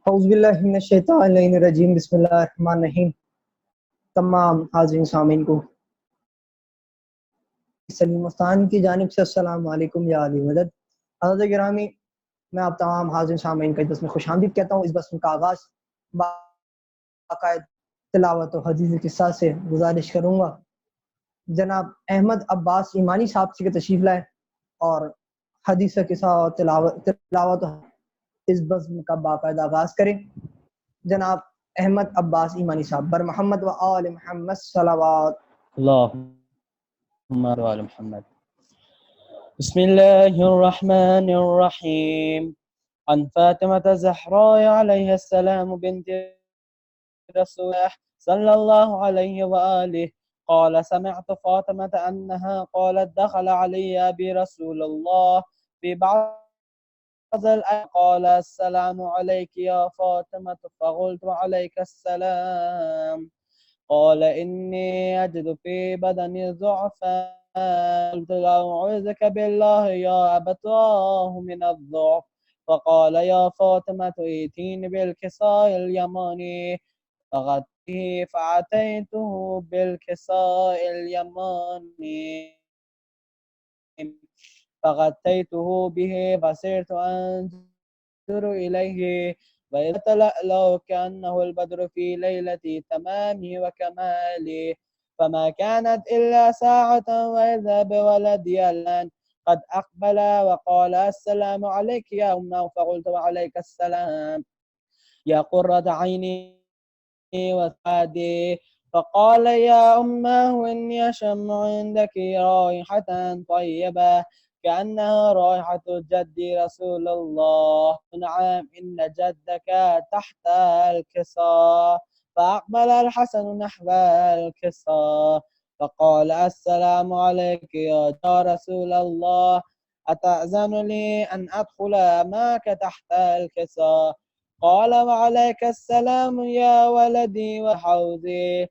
اعوذ باللہ من الشیطان الرجیم، بسم اللہ الرحمن الرحیم۔ تمام حاضرین سامعین کو سلیم مستان کی جانب سے السلام علیکم یا علی مدد۔ حضرت گرامی، میں آپ تمام حاضرین سامعین کا اس میں خوش آمدید کہتا ہوں۔ اس بسم کا آغاز باقاعد تلاوت و حدیث قصہ سے گزارش کروں گا۔ جناب احمد عباس ایمانی صاحب سے تشریف لائے اور حدیث قصہ اور تلاوت اس بزم کا باقاعدہ آغاز کریں۔ جناب احمد عباس ایمانی صاحب، بر محمد و آل محمد صلوات۔ اللهم وآل محمد. بسم الله الرحمن الرحيم. عن فاطمة الزهراء عليه السلام بنت رسول الله صلى الله عليه وآله قال: سمعت فاطمة أنها قالت: دخل علي أبي رسول الله في بعض الآيات قال: السلام عليك يا فاطمة، فقلت: وعليك السلام. قال: إني أجد في بدني ضعفا. قلت: أعوذك بالله يا أبتاه من الضعف. فقال: يا فاطمة ائتيني بالكساء اليماني فغطيه. فأتيته بالكساء اليماني فغطيته به فصرت أنظر إليه وإذا تلألأ كأنه البدر في ليلة تمامه وكماله. فما كانت إلا ساعة وإذا بولدي الآن قد أقبل وقال: السلام عليك يا أمه. فقلت: وعليك السلام يا قرة عيني وسعادي. فقال: يا أمه إني أشم عندك رائحة طيبة كأنها رائحة جدي رسول الله. نعم، إن جدك تحت الكساء. فأقبل الحسن نحو الكساء فقال: السلام عليك يا رسول الله، أتأذن لي أن أدخل معك تحت الكساء؟ قال: وعليك السلام يا ولدي وحوزي،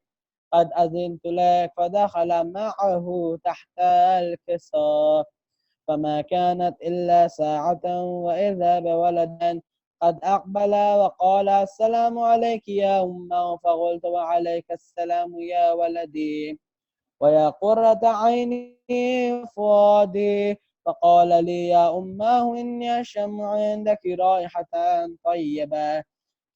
قد أذنت لك. فدخل معه تحت الكساء. فما كانت إلا ساعة وإذا بولد قد أقبل وقال: السلام عليك يا أمه. فقلت: وعليك السلام يا ولدي ويا قرة عيني وفؤادي. فقال لي: يا أمه إني أشم عندك رائحة طيبة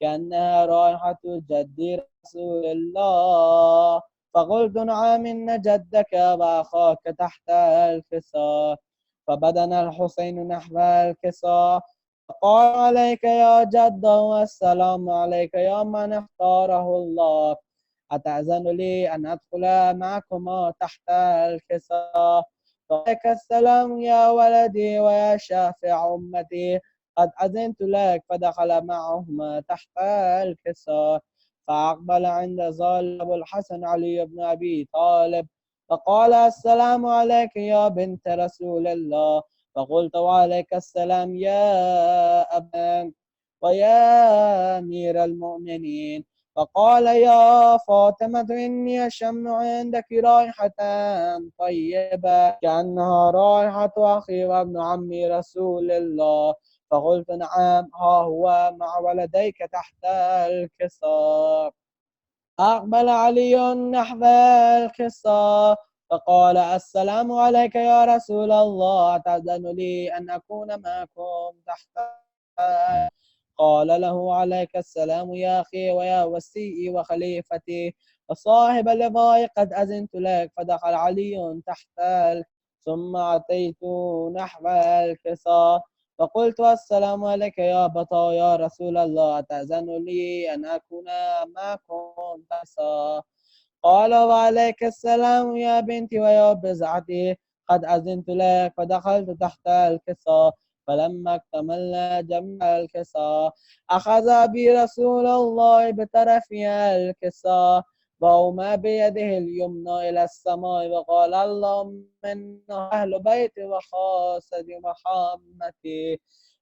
كأنها رائحة جد رسول الله. فقلت: نعم، إن جدك وأخاك تحت الكساء. فبدن الحسين نحو الكساء فقال: عليك يا جد، والسلام عليك يا من اختاره الله، أتأذن لي أن أدخل معكما تحت الكساء؟ وعليك السلام يا ولدي ويا شافع أمتي، قد أذنت لك. فدخل معهما تحت الكساء. فأقبل عند ذلك أبو الحسن علي بن أبي طالب فقال: السلام عليك يا بنت رسول الله. فقلت: وعليك السلام يا أبا ويا أمير المؤمنين. فقال: يا فاطمة إني أشم عندك رائحة طيبة كأنها رائحة أخي وابن عمي رسول الله. فقلت: نعم، ها هو مع ولديك تحت الكساء. أقبل علي نحو الكساء فقال: السلام عليك يا رسول الله، أتأذن لي أن أكون معكم تحت؟ قال له: عليك السلام يا أخي ويا وسيئي وخليفتي وصاحب اللواء، قد أذنت لك. فدخل علي تحت ثم أتيت نحو الكساء فقلت: السلام عليك يا أبتا يا رسول الله، أتأذن لي أن أكون معكم تحت؟ قال: وعليك السلام يا بنتي ويا بزعتي، قد أذنت لك. فدخلت تحت الكساء فلما اكتملنا جميع الكساء أخذ أبي رسول الله بطرف الكساء وأومى بيده اليمنى إلى السماء وقال: اللهم إنه أهل بيت وخاصة محمد،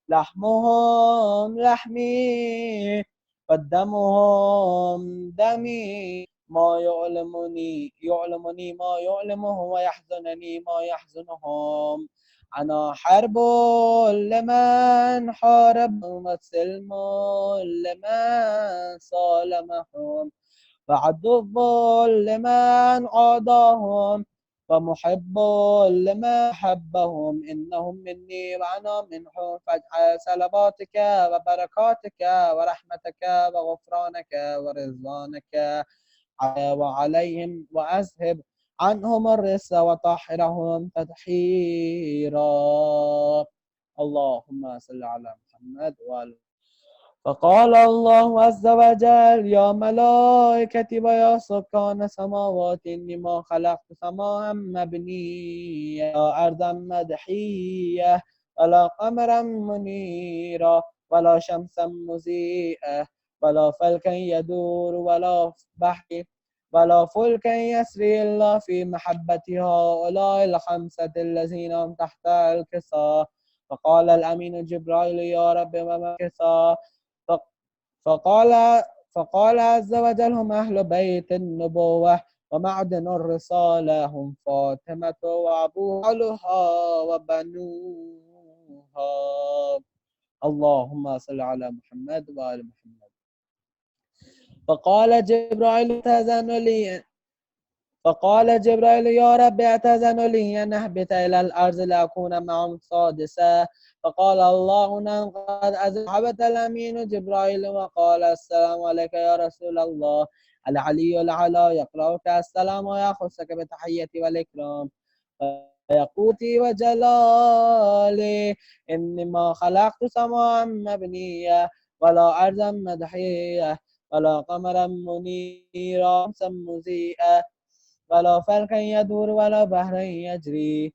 لحمهم لحمي ودمهم دمي، ما يعلمني ما يعلمهم ويحزنني ما يحزنهم. أنا حرب لمن حاربهم وسلم لمن صالمهم وعدو لمن عاداهم ومحب لمن حبهم إنهم مني وأنا منهم فاجعل صلواتك وبركاتك ورحمتك وغفرانك ورضوانك وعليهم وأذهب عنهم الرس وطهرهم تطهيرا. اللهم صل على محمد وآل. فقال الله عز وجل يا ملائكتي ويا سكان السماوات إني ما خلقت سماء مبنية أرضا مدحية ولا قمرا منيرا ولا شمسا مضيئة ولا فلكا يدور ولا بحر ولا فلكا يسري إلا في محبة هؤلاء الخمسة الذين هم تحت الكساء. فقال الأمين جبرائيل يا رب وما الكساء؟ فقال عز وجل هم أهل بيت النبوة ومعدن الرسالة هم فاطمة وأبوها وبنوها. اللهم صل على محمد وآل محمد. فقال جبرائيل يا رب أتذن لي أن أهبط إلى الأرض لأكون معهم سادسا. فقال الله نعم قد أذهبت الأمين جبرائيل وقال السلام عليك يا رسول الله. العلي الأعلى يقرأك السلام ويخصك بالتحية والإكرام فيقوتي وجلالي إني ما خلقت سماء مبنية ولا أرضا مدحية ولا قمرا منيرا مضيئا ولا فلكا يدور ولا بحر يجري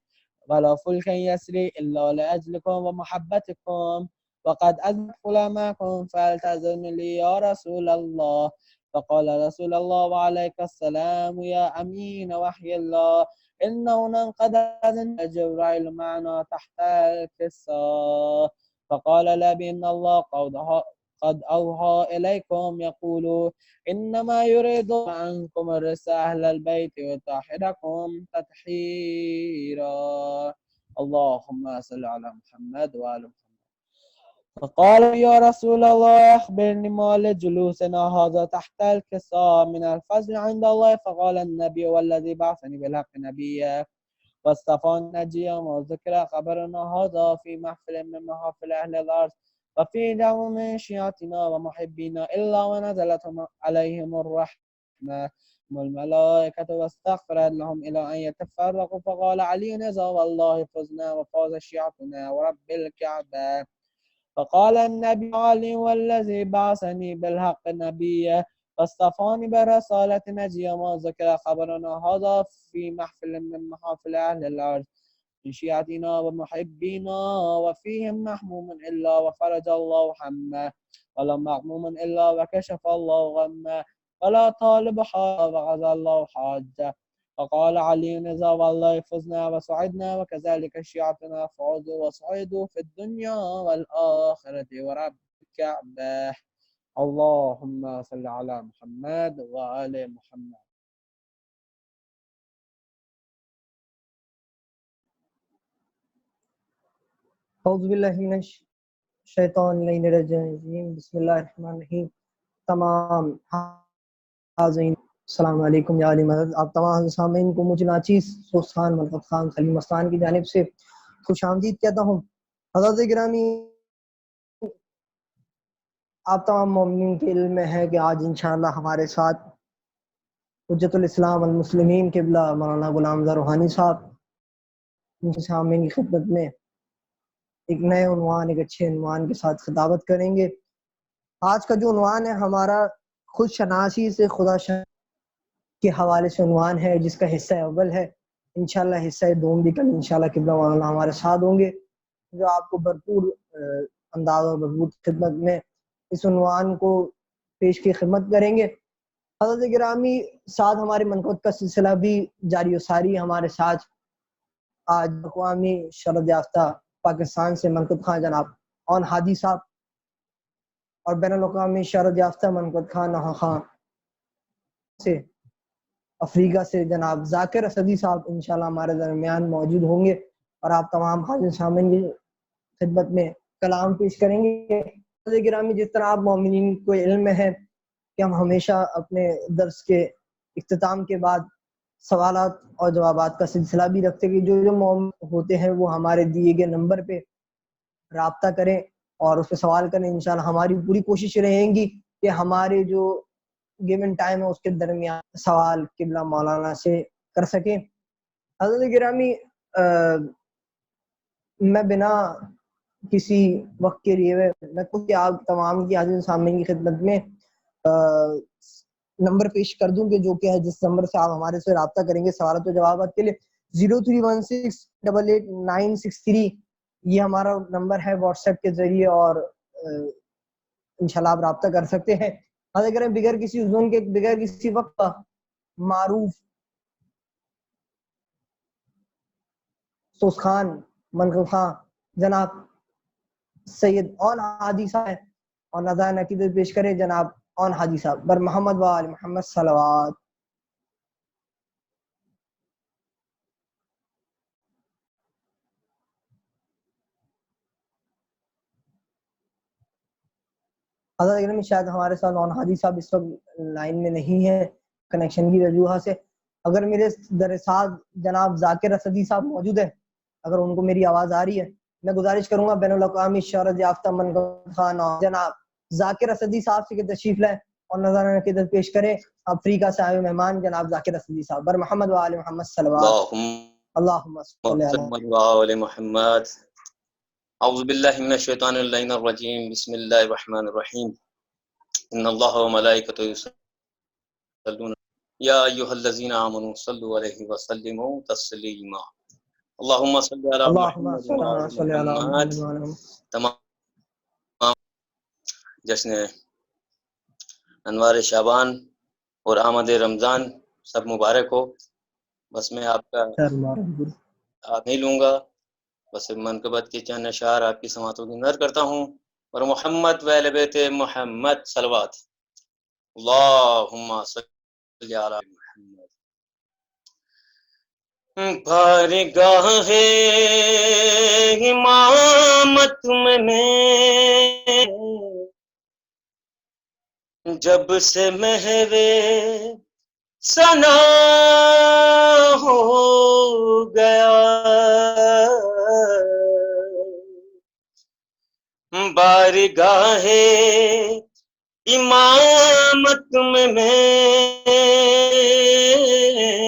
ولا فلكا يسري إلا لأجلكم ومحبتكم وقد أدخل معكم فالتزم لي يا رسول الله. فقال رسول الله وعليك السلام يا أمين وحي الله إنه قد أذن جبرائيل معنا تحت الكساء. فقال لا بأن الله قد أوحى إليكم يقول إنما يريد عنكم الرس أهل البيت وطهركم تطهيرا. اللهم صل على محمد وآل محمد. فقال يا رسول الله أخبرني ما لجلوسنا هذا تحت الكساء من الفضل عند الله. فقال النبي والذي بعثني بالحق نبيا واصطفاني نجيا وذكر خبرنا هذا في محفل من محافل أهل الأرض وفي جو من شيعتنا ومحبينا إلا ونزلت عليهم الرحمة والملائكة واستغفرت لهم إلى أن يتفرقوا. فقال علي إذا والله فزنا وفاز شيعتنا ورب الكعبة. فقال النبي علي والذي بعثني بالحق نبيا واصطفاني برسالة نجيا وذكر خبرنا هذا في محفل من محافل أهل الأرض من شيعتنا ومحبينا وفيهم محموم إلا وفرج الله همه ولا مغموم إلا وكشف الله غمه ولا طالب حاجة وغزى الله حاجة. فقال علي إذا والله فزنا وسعدنا وكذلك شيعتنا فعزوا وسعدوا في الدنيا والآخرة ورب الكعبة. اللهم صل على محمد وآل محمد. اعوذ باللہ من الشیطان الرجیم بسم اللہ الرحمن الرحیم. تمام حاضرین السلام علیکم یا علی مدد. آپ تمام سامعین کو مجھ ناچیز سوس خان ملکت خان سلیم مستان کی جانب سے خوش آمدید کہتا ہوں. حضرت گرامی آپ تمام مومنین کے علم میں ہے کہ آج انشاءاللہ ہمارے ساتھ حجت الاسلام المسلمین قبلہ مولانا غلام رضا روحانی صاحب سامعین کی خدمت میں ایک نئے عنوان ایک اچھے عنوان کے ساتھ خطابت کریں گے. آج کا جو عنوان ہے ہمارا خود شناسی سے خدا کے حوالے سے عنوان ہے جس کا حصہ اول ہے. انشاءاللہ حصہ دوم بھی کل انشاءاللہ قبلہ مولانا ہمارے ساتھ ہوں گے جو آپ کو بھرپور انداز اور بھرپور خدمت میں اس عنوان کو پیش کی خدمت کریں گے. حضرت گرامی ساتھ ہمارے منقبت کا سلسلہ بھی جاری و ساری. ہمارے ساتھ آج اقوامی شرف یافتہ پاکستان سے منقبت خان جناب اون ہادی صاحب اور بین الاقوامی شرف یافتہ منقبت خان نہا خان سے افریقہ سے جناب ذاکر اسدی صاحب انشاءاللہ ہمارے درمیان موجود ہوں گے. اور آپ تمام حاضر سامعین کی خدمت میں کلام پیش کریں گے۔ گرامی، جس طرح آپ مومنین کو علم ہے کہ ہم ہمیشہ اپنے درس کے اختتام کے بعد سوالات اور جوابات کا سلسلہ بھی رکھتے ہیں کہ جو مومن ہوتے ہیں وہ ہمارے دیے گئے نمبر پہ رابطہ کریں اور اس پہ سوال کریں۔ انشاءاللہ ہماری پوری کوشش رہیں گی کہ ہمارے جو گیون ٹائم ہے اس کے درمیان سوال قبلہ مولانا سے کر سکیں۔ حضرت گرامی، میں بنا کسی وقت کے لیے میں خود آپ تمام کی حاضر سامنے کی خدمت میں نمبر پیش کر دوں کہ جو کہ ہے جس نمبر سے آپ ہمارے سے رابطہ کریں گے سوالات و جوابات کے لیے 0316888963 یہ ہمارا نمبر ہے واٹس ایپ کے ذریعے، اور انشاءاللہ آپ رابطہ کر سکتے ہیں۔ اگر بغیر کسی حضور کے بغیر کسی وقت کا معروف سوس خان منقل خان جناب سید اون حادی صاحب اور نظائر عقیدت پیش کرے جناب اون حادی صاحب بر محمد و آل محمد صلوات۔ حضرت شاید ہمارے ساتھ اون حادی صاحب اس وقت لائن میں نہیں ہے کنیکشن کی وجوہات سے۔ اگر میرے در ساتھ جناب ذاکر اسدی صاحب موجود ہیں، اگر ان کو میری آواز آ رہی ہے، میں گزارش کروں گا بین الاقوامی شہرت یافتہ منقل خان اور جناب ذاکر اسدی صاحب سے کہ تشریف لائیں اور نظارہ عقیدت پیش کریں۔ افریقہ سے آئے مہمان جناب ذاکر اسدی صاحب بر محمد و آل محمد صلوات۔ اللہم صلی علی محمد۔ اعوذ باللہ من الشیطان اللعین الرجیم، بسم اللہ الرحمن الرحیم۔ ان اللہ و ملائکتہ یصلون یا ایھا الذین آمنوا صلوا علیہ وسلموا تسلیما۔ اللہم صلی علی محمد و آل محمد۔ تمام جشن انوار شعبان اور آمد رمضان سب مبارک ہو۔ بس میں آپ کا آپ نہیں لوں گا، بس منقبت کے چند اشعار آپ کی سماعتوں کی نظر کرتا ہوں۔ اور محمد و اہل بیت محمد صلوات۔ اللہم صلی علی محمد۔ بارگاہ امامت میں جب سے محو ثنا ہو گیا، بارگاہ امامت میں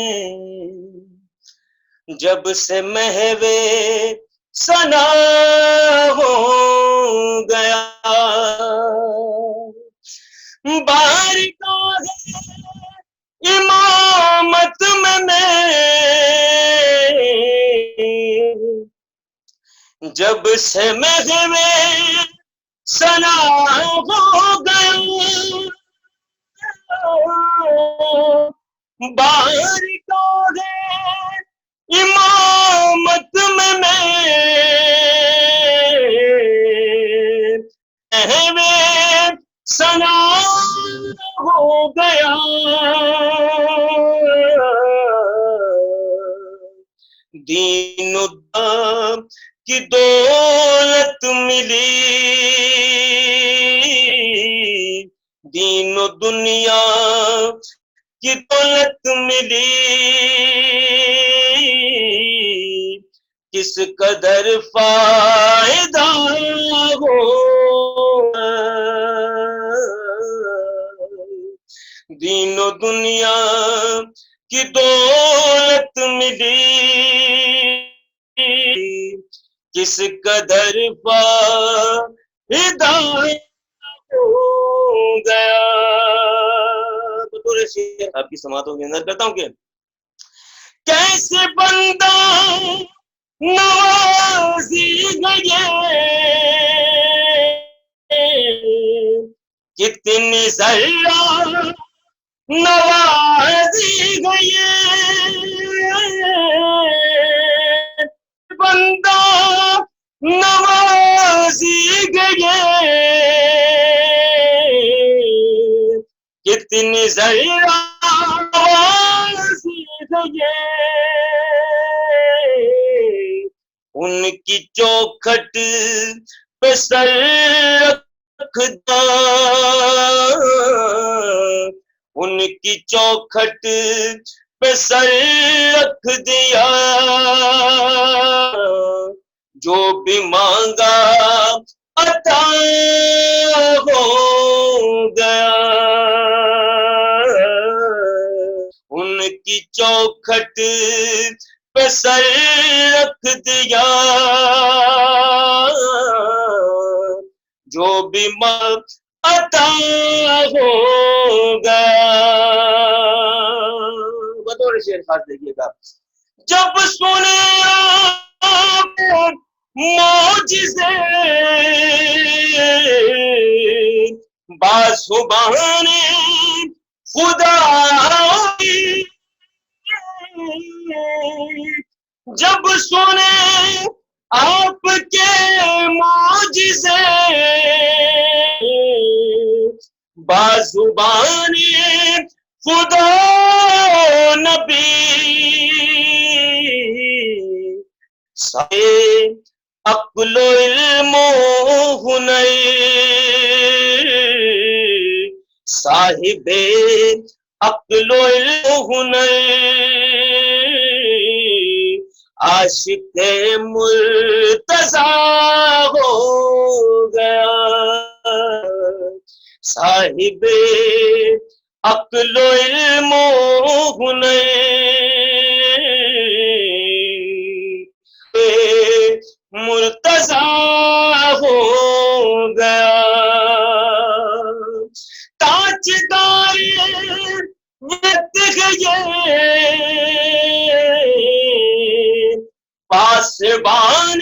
جب سے محو ثنا ہو گیا، بارگاہ امامت میں جب سے محو ثنا ہو گیا، بارگاہ امامت میں ثنا ہو گیا، دین و دام کی دولت ملی، دین و دنیا کی دولت ملی، کس قدر فائدہ ہو، دین و دنیا کی دولت ملی، کس قدر فائدہ ہو گیا۔ بطور شعر آپ کی سماعتوں کی نظر کرتا ہوں کہ کیسے بندہ نوازی گئے، کتنی ذرہ نوازی گئے، بندہ نوازی گئے، کتنی ذرہ نوازی گئے، ان کی چوکھٹ پہ سر رکھتا، ان کی چوکھٹ پہ سر رکھ دیا، جو بھی مانگا عطا ہو گیا، ان کی چوکھٹ پہ سر رکھ دیا، جو بھی عطا ہو گیا۔ بطور شعر خاص دیکھیے گا، جب سنے آپ معجزے بازبان خدا، جب سنے آپ کے معجزے بازبان خدا نبی، سارے عقل و علم و ہنر، صاحب عقل و علم و ہنر، عاشق مرتضیٰ ہو گیا، صاحب عقل و علم و ہنر، مرتضیٰ ہو گیا، تاجدار پاسبان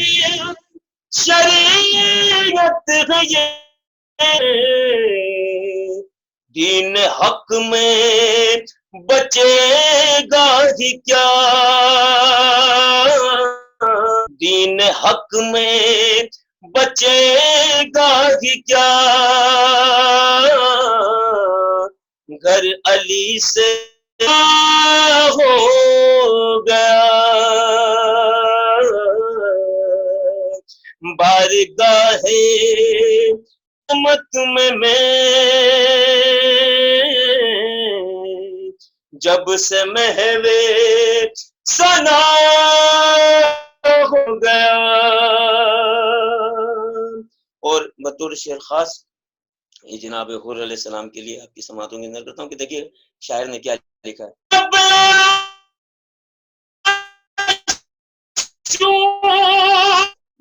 شریعت ہے، دین حق میں بچے گا ہی کیا، دین حق میں بچے گا ہی کیا، گھر علی سے ہو گیا، بارگاہ مت میں جب سے محوے ثنا ہو گیا۔ اور بطور شعر خاص یہ جناب حور علیہ السلام کے لیے آپ کی سماعتوں کی نظر کرتا ہوں کہ دیکھیے شاعر نے کیا لکھا ہے۔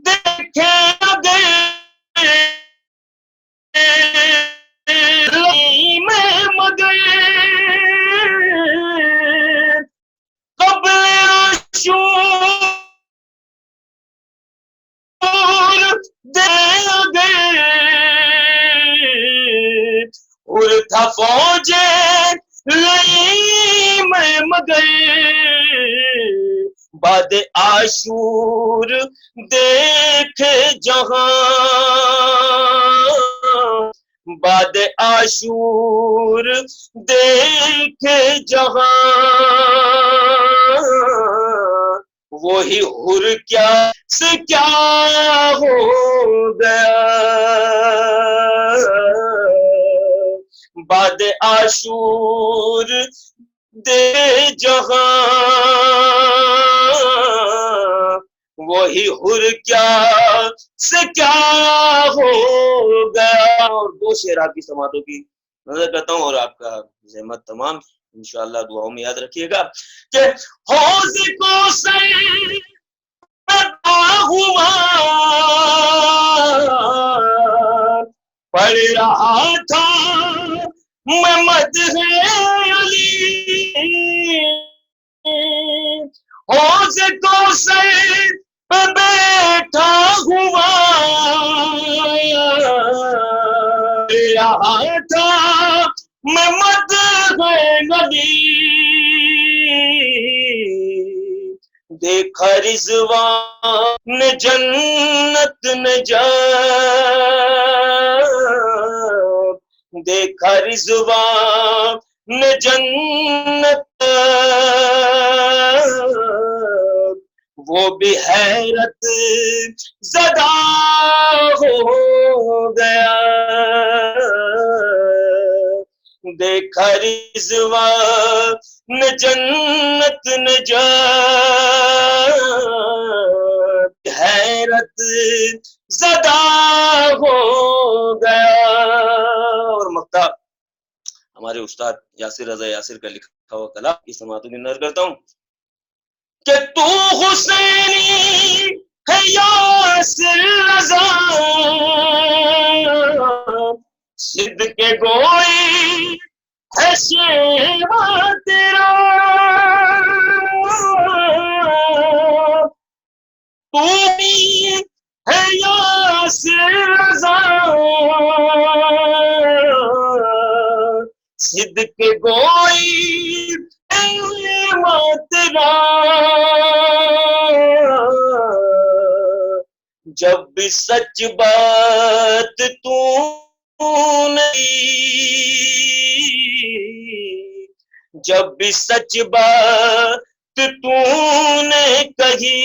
دیکھے میں مگر قبل شور دے گئے، اور تھا فوجے لئی میں مگر، بعد عاشور دیکھے جہاں، بعد عاشور دیکھے جہاں، وہی حر کیا سے کیا ہو گیا، بعد عاشور دے جہاں، وہی حر کیا سے کیا ہو گیا۔ اور دو شعر آپ کی سماعتوں کی نظر کرتا ہوں اور آپ کا زحمت تمام انشاءاللہ دعاؤں میں یاد رکھیے گا کہ حوض کوثر ہوا پڑھ رہا تھا میں مدح علی، حوض کوثر پہ بیٹھا ہوا رہا تھا میں مدح نبی، دیکھا رضوان جنت نجات، دیکھا رضوان جنت، وہ بھی حیرت زدہ ہو گیا، دیکھا رضوان جنت نجات، حیرت زدہ ہو گیا۔ اور مقطع ہمارے استاد یاسر رضا یاسر کا لکھا ہوا کلام کی سماعت میں نظر کرتا ہوں کہ تو حسینی ہے یاسر رضا، صدق گوئی ہے شیوا تیرا، تو بھی ہے یاسر رضا، صدق گوئی ہے شیوا تیرا، جب بھی سچ بات تو نہیں، جب بھی سچ بات تو نے کہی،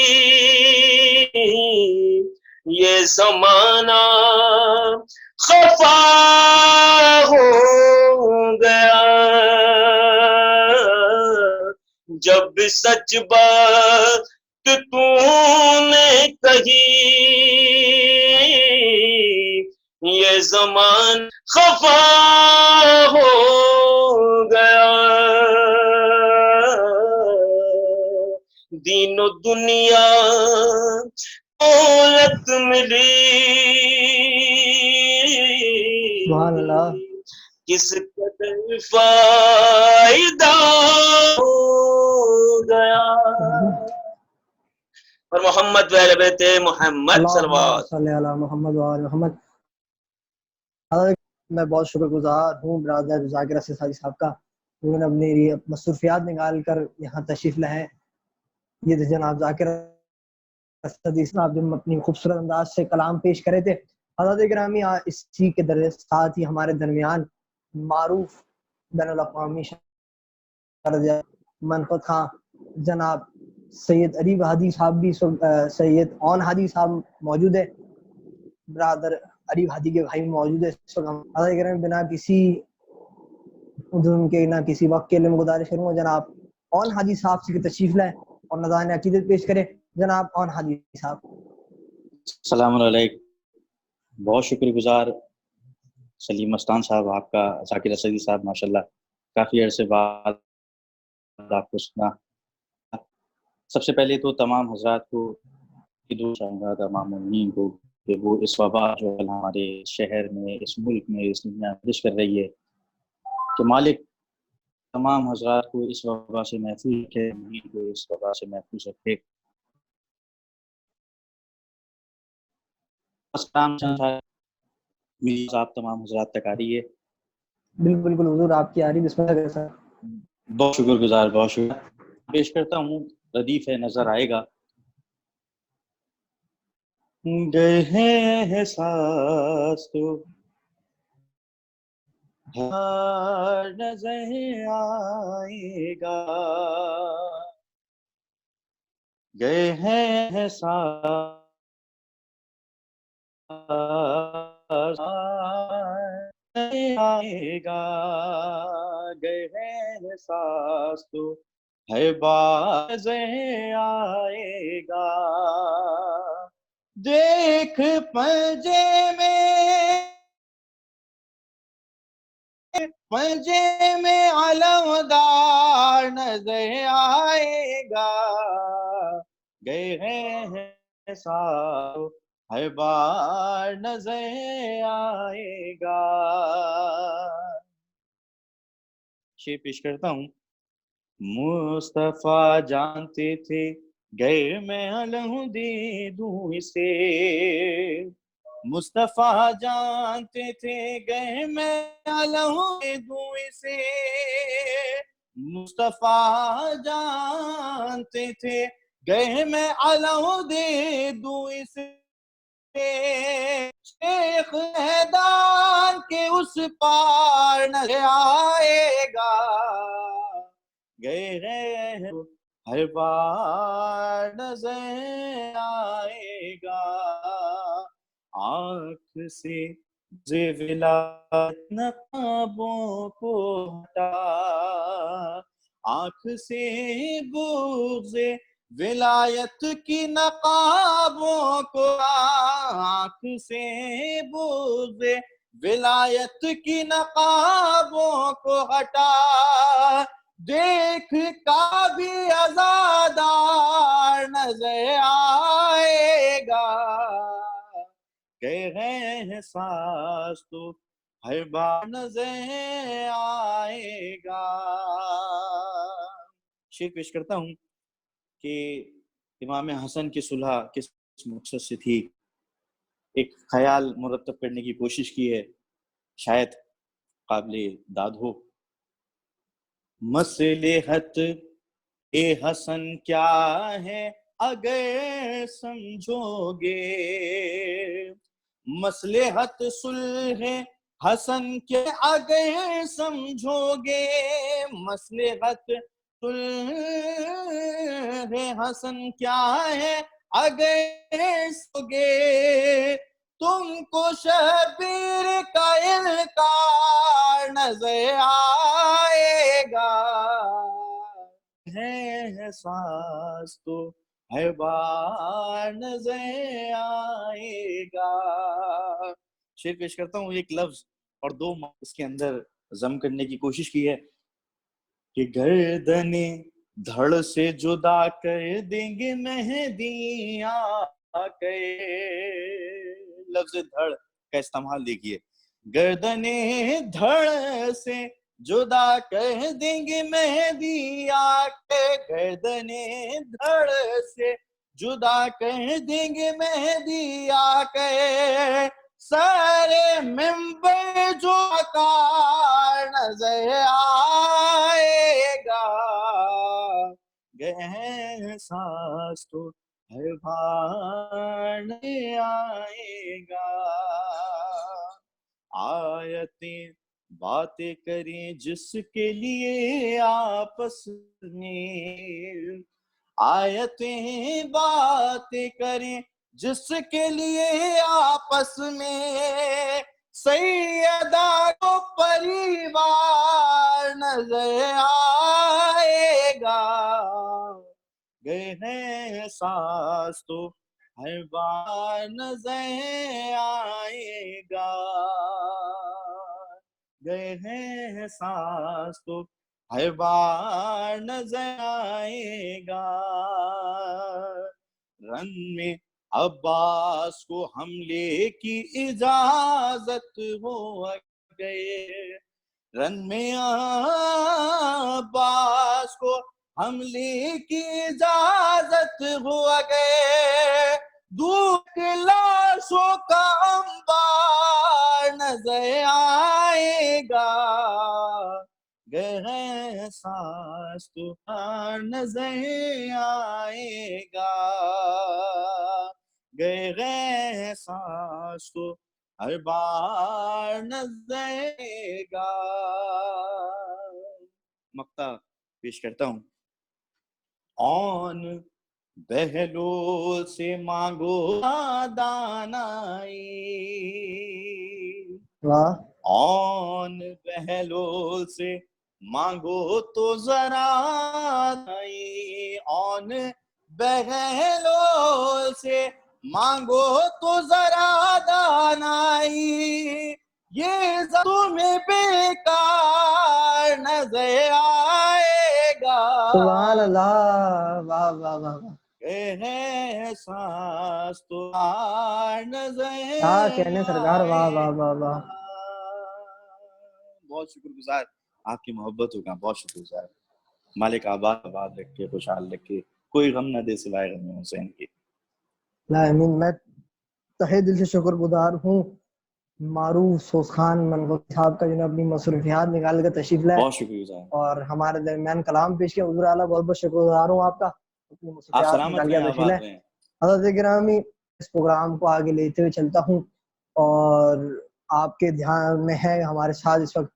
یہ زمانہ خفا ہو گیا، جب بھی سچ بات تو نے کہی، یہ زمان خفا ہو گیا، دین و دنیا دولت ملی، سبحان اللہ، کس قدر فائدہ ہو گیا۔ اور محمد و اہل بیت محمد صلوات۔ اللہم صلی علی محمد و آل محمد۔ میں بہت شکر گزار ہوں برادر ذاکر اسد حاجی صاحب کا، انہوں نے اپنی مصروفیات نکال کر یہاں تشریف لائے۔ یہ تھے جناب ذاکر اسد صاحب جو اپنی خوبصورت انداز سے کلام پیش کرے تھے۔ حضرات گرامی، اسی کے ساتھ ہی ہمارے درمیان معروف بین الاقوامی منفت خاں جناب سید عریب ہادی صاحب بھی سید اون ہادی صاحب موجود ہے، برادر عریب ہادی کے بھائی موجود ہے اس وقت۔ حضرات گرامی، بنا کسی ان کے نہ کسی وقت کے لیے میں گزارش کروں گا جناب اون ہادی صاحب سے تشریف لائیں اور نذران عقیدت پیش کریں۔ جناب اون ہادی صاحب۔ السلام علیکم، بہت شکر گزار سلیم مستان صاحب آپ کا، ذاکر اسدی صاحب ماشاءاللہ کافی عرصے بعد آپ کو سنا۔ سب سے پہلے تو تمام حضرات کو دعا چاہوں گا، تمام مومنین کو، کہ وہ اس وبا جو ہمارے شہر میں، اس ملک میں، اس دنیا میں گردش کر رہی ہے، کہ مالک تمام حضرات کو اس وبا سے محفوظ رکھے، مومنین کو اس وبا سے محفوظ رکھے۔ السلام علیکم، آپ تمام حضرات تک آ رہی ہے؟ بالکل بالکل حضور، آپ کی آ رہی، بسم اللہ سر۔ بہت شکر گزار، بہت شکر پیش کرتا ہوں، ردیف ہے، نظر آئے گا۔ گئے ہیں احساس تو ہر نظر آئے گا، گئے ہیں احساس آئے گا، گئے ہیں احساس تو ہے باز آئے گا، دیکھ پنجے میں علمدار نظر آئے گا، گئے ہیں احساس ہر بار نظر آئے گا۔ شعر پیش کرتا ہوں۔ مصطفیٰ جانتے تھے غیر میں علم دے دوں اسے، مصطفیٰ جانتے تھے غیر میں علم دے دوں اسے، مصطفیٰ جانتے تھے غیر میں علم دے دوں اسے، شیخ میدان کے اس پار نظر آئے گا، گئے ہیں ہر بار نظر آئے گا، آنکھ سے ولایت نقابوں کو ہٹا، آنکھ سے بغض ولایت کی نقابوں کو، آنکھ سے بغض ولایت کی نقابوں کو ہٹا، دیکھ کا بھی عزادار نظر آئے گا، گئے ہیں احساس تو ہر بار نظر آئے گا۔ شعر پیش کرتا ہوں کہ امام حسن کی صلح کس مقصد سے تھی، ایک خیال مرتب کرنے کی کوشش کی ہے، شاید قابل داد ہو۔ مصلحت اے حسن کیا ہے اگر سمجھو گے، مصلحت صلح حسن کے اگر سمجھو گے، مصلحت صلح حسن کیا ہے اگر سمجھو گے، تم کو شبیر کا انکار نظر آئے گا، ہے احساس تو ہر بار نظر آئے گا۔ شعر پیش کرتا ہوں، ایک لفظ اور دو اس کے اندر ضم کرنے کی کوشش کی ہے کہ گردنیں دھڑ سے جدا کر دیں گے مہدی آ کے، لفظ دھڑ کا استعمال دیکھیے، گردنیں دھڑ سے جدا کر دیں گے مہدی آ کے، گردنیں دھڑ سے جدا کر دیں گے مہدی آ کے، سارے ممبر جو آکار نظر آئے گا، گئے ہیں احساس تو ہر بار نہیں آئے گا، آیتیں باتیں کریں جس کے لیے آپس میں، آیتیں باتیں کریں جس کے لیے آپس میں، سیدہ کو پریوار نظر آئے گا، گئے ہیں احساس تو ہر بار نظر آئے گا، گئے ہیں احساس تو ہر بار نظر آئے گا، رن میں عباس کو حملے کی اجازت ہو گئے، رن میں عباس کو حملے کی اجازت ہو گئے، دودھ لاشوں کا انبار نظر آئے گا، گئے ہیں احساس تو نظر آئے گا، گئے ہیں احساس تو ہر بار نظر گا۔ مقطع پیش کرتا ہوں، آن بہلول سے مانگو دانائی، واہ، آن بہلول سے مانگو تو ذرا نہیں، آن بہلول سے مانگو تو ذرا دانائی، یہ تمہیں بیکار نظر آئے گا، سبحان اللہ، واہ واہ واہ واہ، احساس تو نظر کیا کہنے سرکار، واہ واہ واہ واہ۔ بہت شکر گزار آپ کی محبت ہوگا، بہت شکر گزار، مالک آباد رکھے، خوشحال رکھے، کوئی غم نہ دے سوائے غم حسین کی۔ لا امین، میں تہہ دل سے شکر گزار ہوں معروف سوز خان منگوی صاحب کا، جنہوں نے اپنی مصروفیات نکال کر تشریف لائے بہت شکر گزار، اور ہمارے درمیان کلام پیش کیا۔ حضور اعلیٰ بہت بہت شکر گزار ہوں آپ کا، اپنی آپ مصروفیات سلامت نکال رہیں، کے تشریف آباد لائے۔ رہیں۔ حضرت گرامی، اس پروگرام کو آگے لیتے ہوئے چلتا ہوں اور آپ کے دھیان میں ہے ہمارے ساتھ اس وقت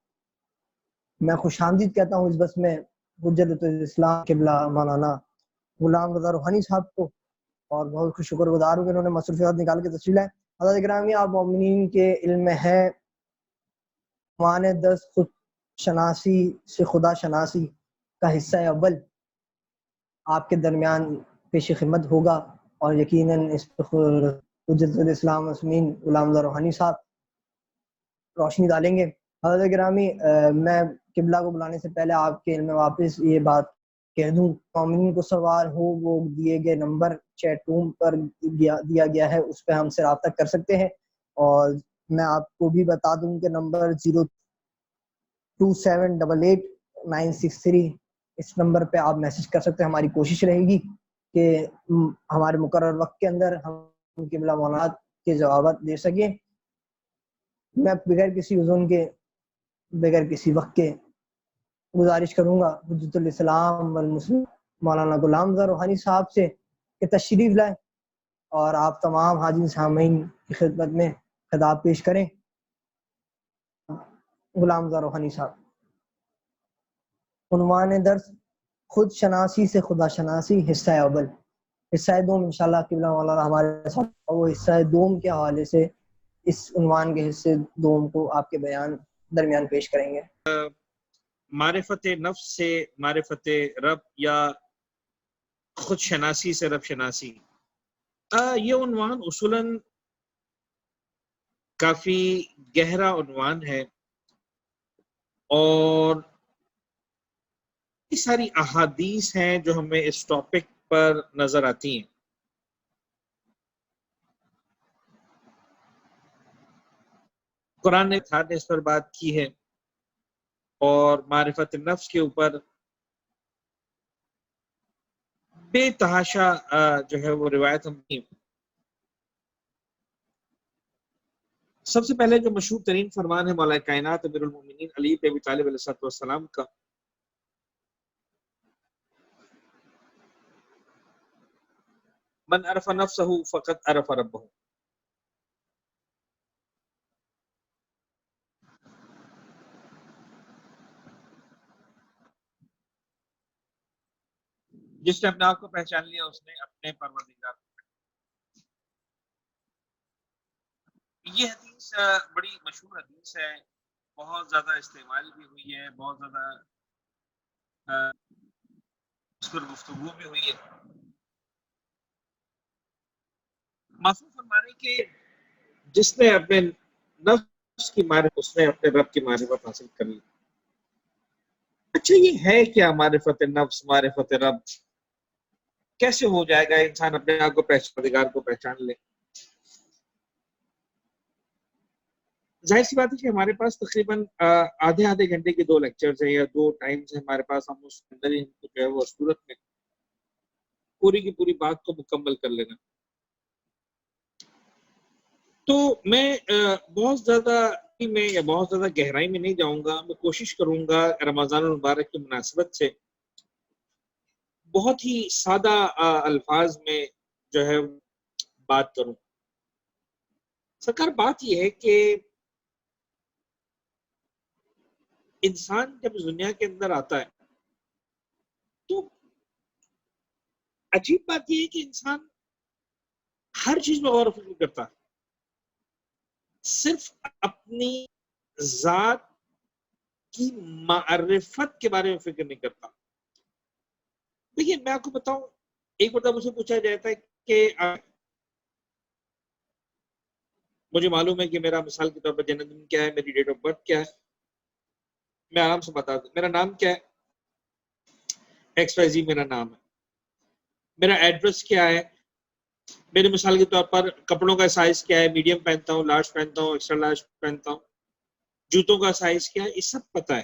میں خوش آمدید کہتا ہوں اس بس میں حجت الاسلام قبلہ مولانا غلام رضا روحانی صاحب کو، اور بہت خوش شکر گزار ہوں کہ انہوں نے مصروفیات نکال کے تشریف لائے۔ حضرات گرامی، آپ مومنین کے علم میں ہے عنوان درس خود شناسی سے خدا شناسی کا حصہ اول آپ کے درمیان پیش خدمت ہوگا، اور یقیناً اس پر حجت الاسلام مسمین غلام رضا روحانی صاحب روشنی ڈالیں گے۔ حضرت گرامی، میں قبلہ کو بلانے سے پہلے آپ کے علم میں واپس یہ بات کہہ دوں، مومنین کو سوال ہو وہ دیے گئے نمبر چیٹ روم پر دیا گیا ہے، اس پہ ہم سے رابطہ کر سکتے ہیں، اور میں آپ کو بھی بتا دوں کہ نمبر 027889663 اس نمبر پہ آپ میسج کر سکتے ہیں۔ ہماری کوشش رہے گی کہ ہمارے مقرر وقت کے اندر ہم قبلہ مولانا کے جوابات دے سکیں۔ میں بغیر کسی عذر کے، بغیر کسی وقت کے گزارش کروں گا حجت الاسلام والمسلمین مولانا غلام رضا روحانی صاحب سے کہ تشریف لائیں اور آپ تمام حاضرین سامعین کی خدمت میں خطاب پیش کریں۔ غلام رضا روحانی صاحب، عنوان درس خود شناسی سے خدا شناسی، حصہ اول۔ حصہ دوم انشاءاللہ قبلہ مولانا ہمارے ساتھ وہ حصہ دوم کے حوالے سے اس عنوان کے حصے دوم کو آپ کے بیان درمیان پیش کریں گے۔ معرفت نفس سے معرفت رب یا خود شناسی سے رب شناسی، یہ عنوان اصولاً کافی گہرا عنوان ہے، اور یہ ساری احادیث ہیں جو ہمیں اس ٹاپک پر نظر آتی ہیں۔ قرآن نے اس پر بات کی ہے، اور معرفت نفس کے اوپر بے تحاشا جو ہے وہ روایت ہم کی۔ سب سے پہلے جو مشہور ترین فرمان ہے مولا کائنات امیر المومنین علی بن ابی طالب علیہ السلام کا، من عرف نفسہ فقد عرف ربہ، جس نے اپنے آپ کو پہچان لیا اس نے اپنے پروردگار کو۔ یہ حدیث بڑی مشہور حدیث ہے، بہت زیادہ استعمال بھی ہوئی ہے، بہت زیادہ اس پر گفتگو بھی ہوئی ہے۔ معصوم فرما رہے کہ جس نے اپنے نفس کی معرفت، اس نے اپنے رب کی معرفت حاصل کر لی۔ اچھا، یہ ہے کیا معرفت نفس معرفت رب؟ کیسے ہو جائے گا انسان اپنے آپ کو پروردگار کو پہچان لے؟ ظاہر سی بات ہے کہ ہمارے پاس تقریباً آدھے گھنٹے کے 2 لیکچرز ہیں یا 2 ٹائمز ہیں ہمارے پاس، ہم اس اندر ہی جو ہے وہ صورت میں پوری کی پوری بات کو مکمل کر لینا۔ تو میں بہت زیادہ یا بہت زیادہ گہرائی میں نہیں جاؤں گا، میں کوشش کروں گا رمضان المبارک کی مناسبت سے بہت ہی سادہ الفاظ میں جو ہے بات کروں۔ سرکار، بات یہ ہے کہ انسان جب دنیا کے اندر آتا ہے تو عجیب بات یہ ہے کہ انسان ہر چیز میں غور و فکر کرتا ہے، صرف اپنی ذات کی معرفت کے بارے میں فکر نہیں کرتا۔ دیکھیے، میں آپ کو بتاؤں، ایک مرتبہ مجھ سے پوچھا جاتا ہے کہ مجھے معلوم ہے کہ میرا مثال کے طور پر جنم دن کیا ہے، میری ڈیٹ آف برتھ کیا ہے، میں آرام سے بتا دوں۔ میرا نام کیا ہے؟ XYZ میرا نام ہے۔ میرا ایڈریس کیا ہے؟ میرے مثال کے طور پر کپڑوں کا سائز کیا ہے، میڈیم پہنتا ہوں، لارج پہنتا ہوں، ایکسٹرا لارج پہنتا ہوں، جوتوں کا سائز کیا ہے، یہ سب پتہ ہے۔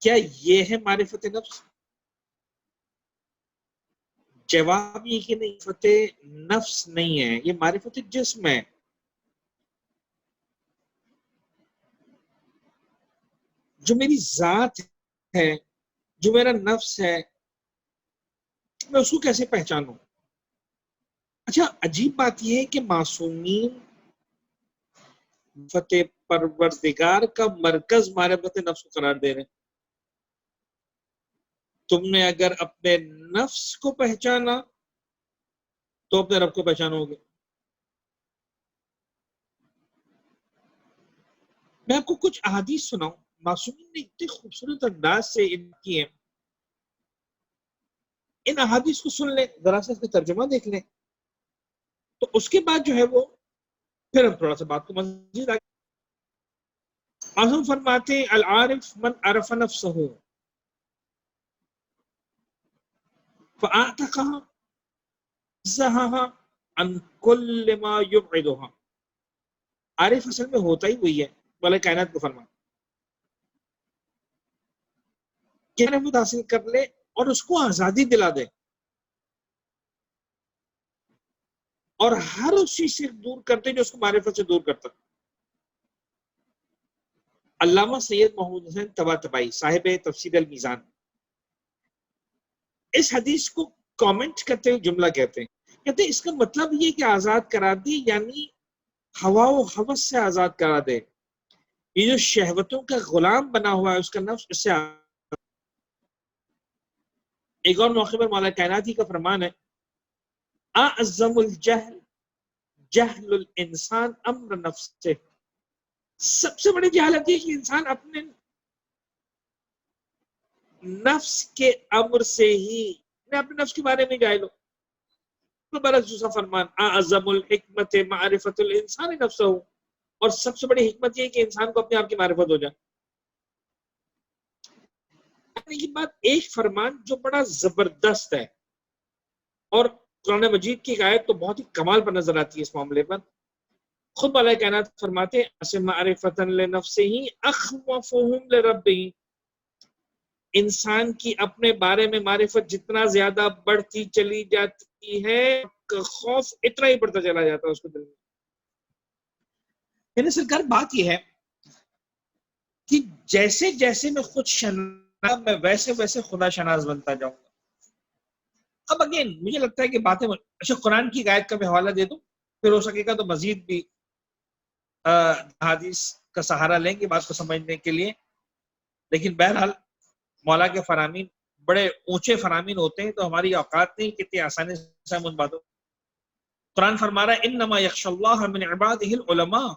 کیا یہ ہے معرفت نفس؟ جواب یہ کہ نہیں، معرفت نفس نہیں ہے، یہ معرفت جسم ہے۔ جو میری ذات ہے، جو میرا نفس ہے، میں اس کو کیسے پہچانوں؟ اچھا، عجیب بات یہ ہے کہ معصومین فتح پروردگار کا مرکز معرفت نفس کو قرار دے رہے ہیں۔ تم نے اگر اپنے نفس کو پہچانا تو اپنے رب کو پہچانو گے. میں آپ کو کچھ احادیث سناؤں. معصومین نے اتنے خوبصورت انداز سے ان کی ہیں. ان احادیث کو سن لیں، ذرا سا اس کا ترجمہ دیکھ لیں، تو اس کے بعد جو ہے وہ پھر ہم تھوڑا سا بات کو مزید آگے. معصوم فرماتے ہیں العارف من عرف نفسہ فاعتقها زہاها عن کل ما یبعدها. عارف اصل میں ہوتا ہی وہی ہے، والا کائنات کو فرماتے کہ معرفت حاصل کر لے اور اس کو آزادی دلا دے اور ہر اس چیز سے دور کرتے جو اس کو معرفت سے دور کرتا. علامہ سید محمود حسین طباطبائی صاحب تفسیر المیزان اس حدیث کو کامنٹ کرتے ہوئے جملہ کہتے ہیں، کہتے ہیں اس کا مطلب یہ کہ آزاد کرا دی یعنی ہوا و ہوس سے آزاد کرا دے. یہ جو شہوتوں کا غلام بنا ہوا ہے اس کا نفس، اس سے ایک اور موقع پر مولا کائنات ہی کا فرمان ہے اعظم الجہل جہل الانسان امر نفس سے. سب سے بڑی جہالت یہ کہ انسان اپنے نفس کے امر سے ہی اپنے نفس کے بارے میں جاہل ہو. برعکس دوسرا فرمان اعظم الحکمت معرفت الانسان نفسہ، اور سب سے بڑی حکمت یہ کہ انسان کو اپنے آپ کی معرفت ہو جائے. یہ بات ایک فرمان جو بڑا زبردست ہے، اور قرآن مجید کی آیت تو بہت ہی کمال پر نظر آتی ہے اس معاملے پر. خود مولا کائنات فرماتے ہیں معرفۃ لنفسہ اخوفہم لربہ. انسان کی اپنے بارے میں معرفت جتنا زیادہ بڑھتی چلی جاتی ہے، خوف اتنا ہی بڑھتا چلا جاتا ہے اس کو دل میں. یعنی سرکار بات یہ ہے کہ جیسے جیسے میں خود شناس میں ویسے ویسے خدا شناس بنتا جاؤں گا. اب اگین مجھے لگتا ہے کہ باتیں اچھا قرآن کی آیت کا بھی حوالہ دے دوں، پھر ہو سکے گا تو مزید بھی حدیث کا سہارا لیں گے بات کو سمجھنے کے لیے. لیکن بہرحال مولا کے فرامین بڑے اونچے فرامین ہوتے ہیں، تو ہماری اوقات نہیں کتنی آسانی سے ہم ان باتوں. قرآن فرما رہا ہے انما یخشی اللہ من عبادہ العلماء.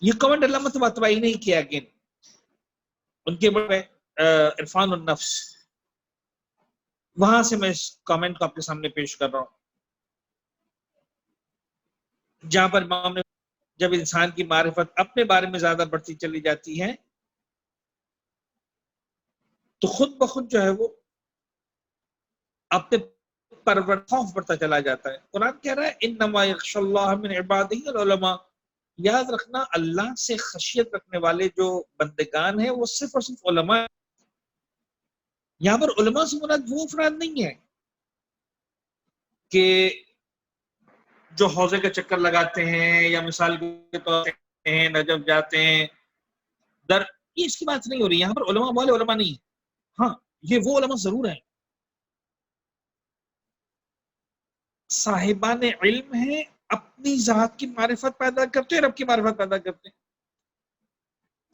یہ کمنٹ علامہ طباطبائی نے کیا اگین ان کے بڑے عرفان النفس، وہاں سے میں اس کامنٹ کو آپ کے سامنے پیش کر رہا ہوں، جہاں پر امام نے جب انسان کی معرفت اپنے بارے میں زیادہ بڑھتی چلی جاتی ہے تو خود بخود جو ہے وہ اپنے پرور خوف بڑھتا چلا جاتا ہے. قرآن کہہ رہا ہے انما یخشی اللہ من عبادہ العلماء. یاد رکھنا اللہ سے خشیت رکھنے والے جو بندگان ہیں وہ صرف اور صرف علماء ہیں. یہاں پر علماء سے مراد وہ افراد نہیں ہے کہ جو حوضے کا چکر لگاتے ہیں یا مثال کے طور پر نجف جاتے ہیں در، یہ اس کی بات نہیں ہو رہی. یہاں پر علماء والے علماء نہیں. ہاں یہ وہ علماء ضرور ہیں صاحبان علم ہیں، اپنی ذات کی معرفت پیدا کرتے ہیں، رب کی معرفت پیدا کرتے ہیں.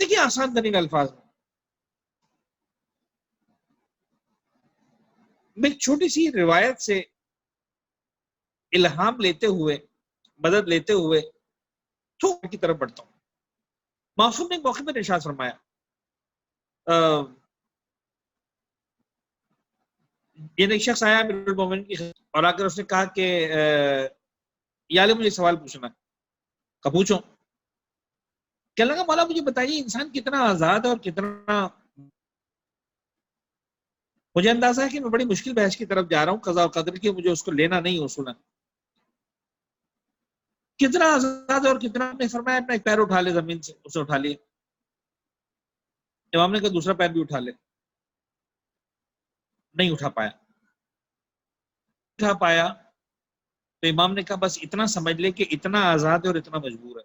دیکھیے آسان ترین الفاظ میں ایک چھوٹی سی روایت سے الہام لیتے ہوئے مدد لیتے ہوئے تھوڑی کی طرف بڑھتا ہوں. معصوم نے ایک موقع پر ارشاد فرمایا یہ ایک شخص آیا امیر المومنین کی اور آ کر اس نے کہا کہ یا علی مجھے سوال پوچھنا. کہ پوچھو. کہنے لگا مولا مجھے بتائیے انسان کتنا آزاد ہے اور کتنا. مجھے اندازہ ہے کہ میں بڑی مشکل بحث کی طرف جا رہا ہوں، قضاء و قدر کی مجھے اس کو لینا نہیں اصولا. کتنا آزاد ہے اور کتنا. نے فرمایا اپنا ایک پیر اٹھا لے زمین سے، اسے اٹھا لیا. امام نے کہا دوسرا پیر بھی اٹھا لے. نہیں اٹھا پایا تو امام نے کہا بس اتنا سمجھ لے کہ اتنا آزاد ہے اور اتنا مجبور ہے.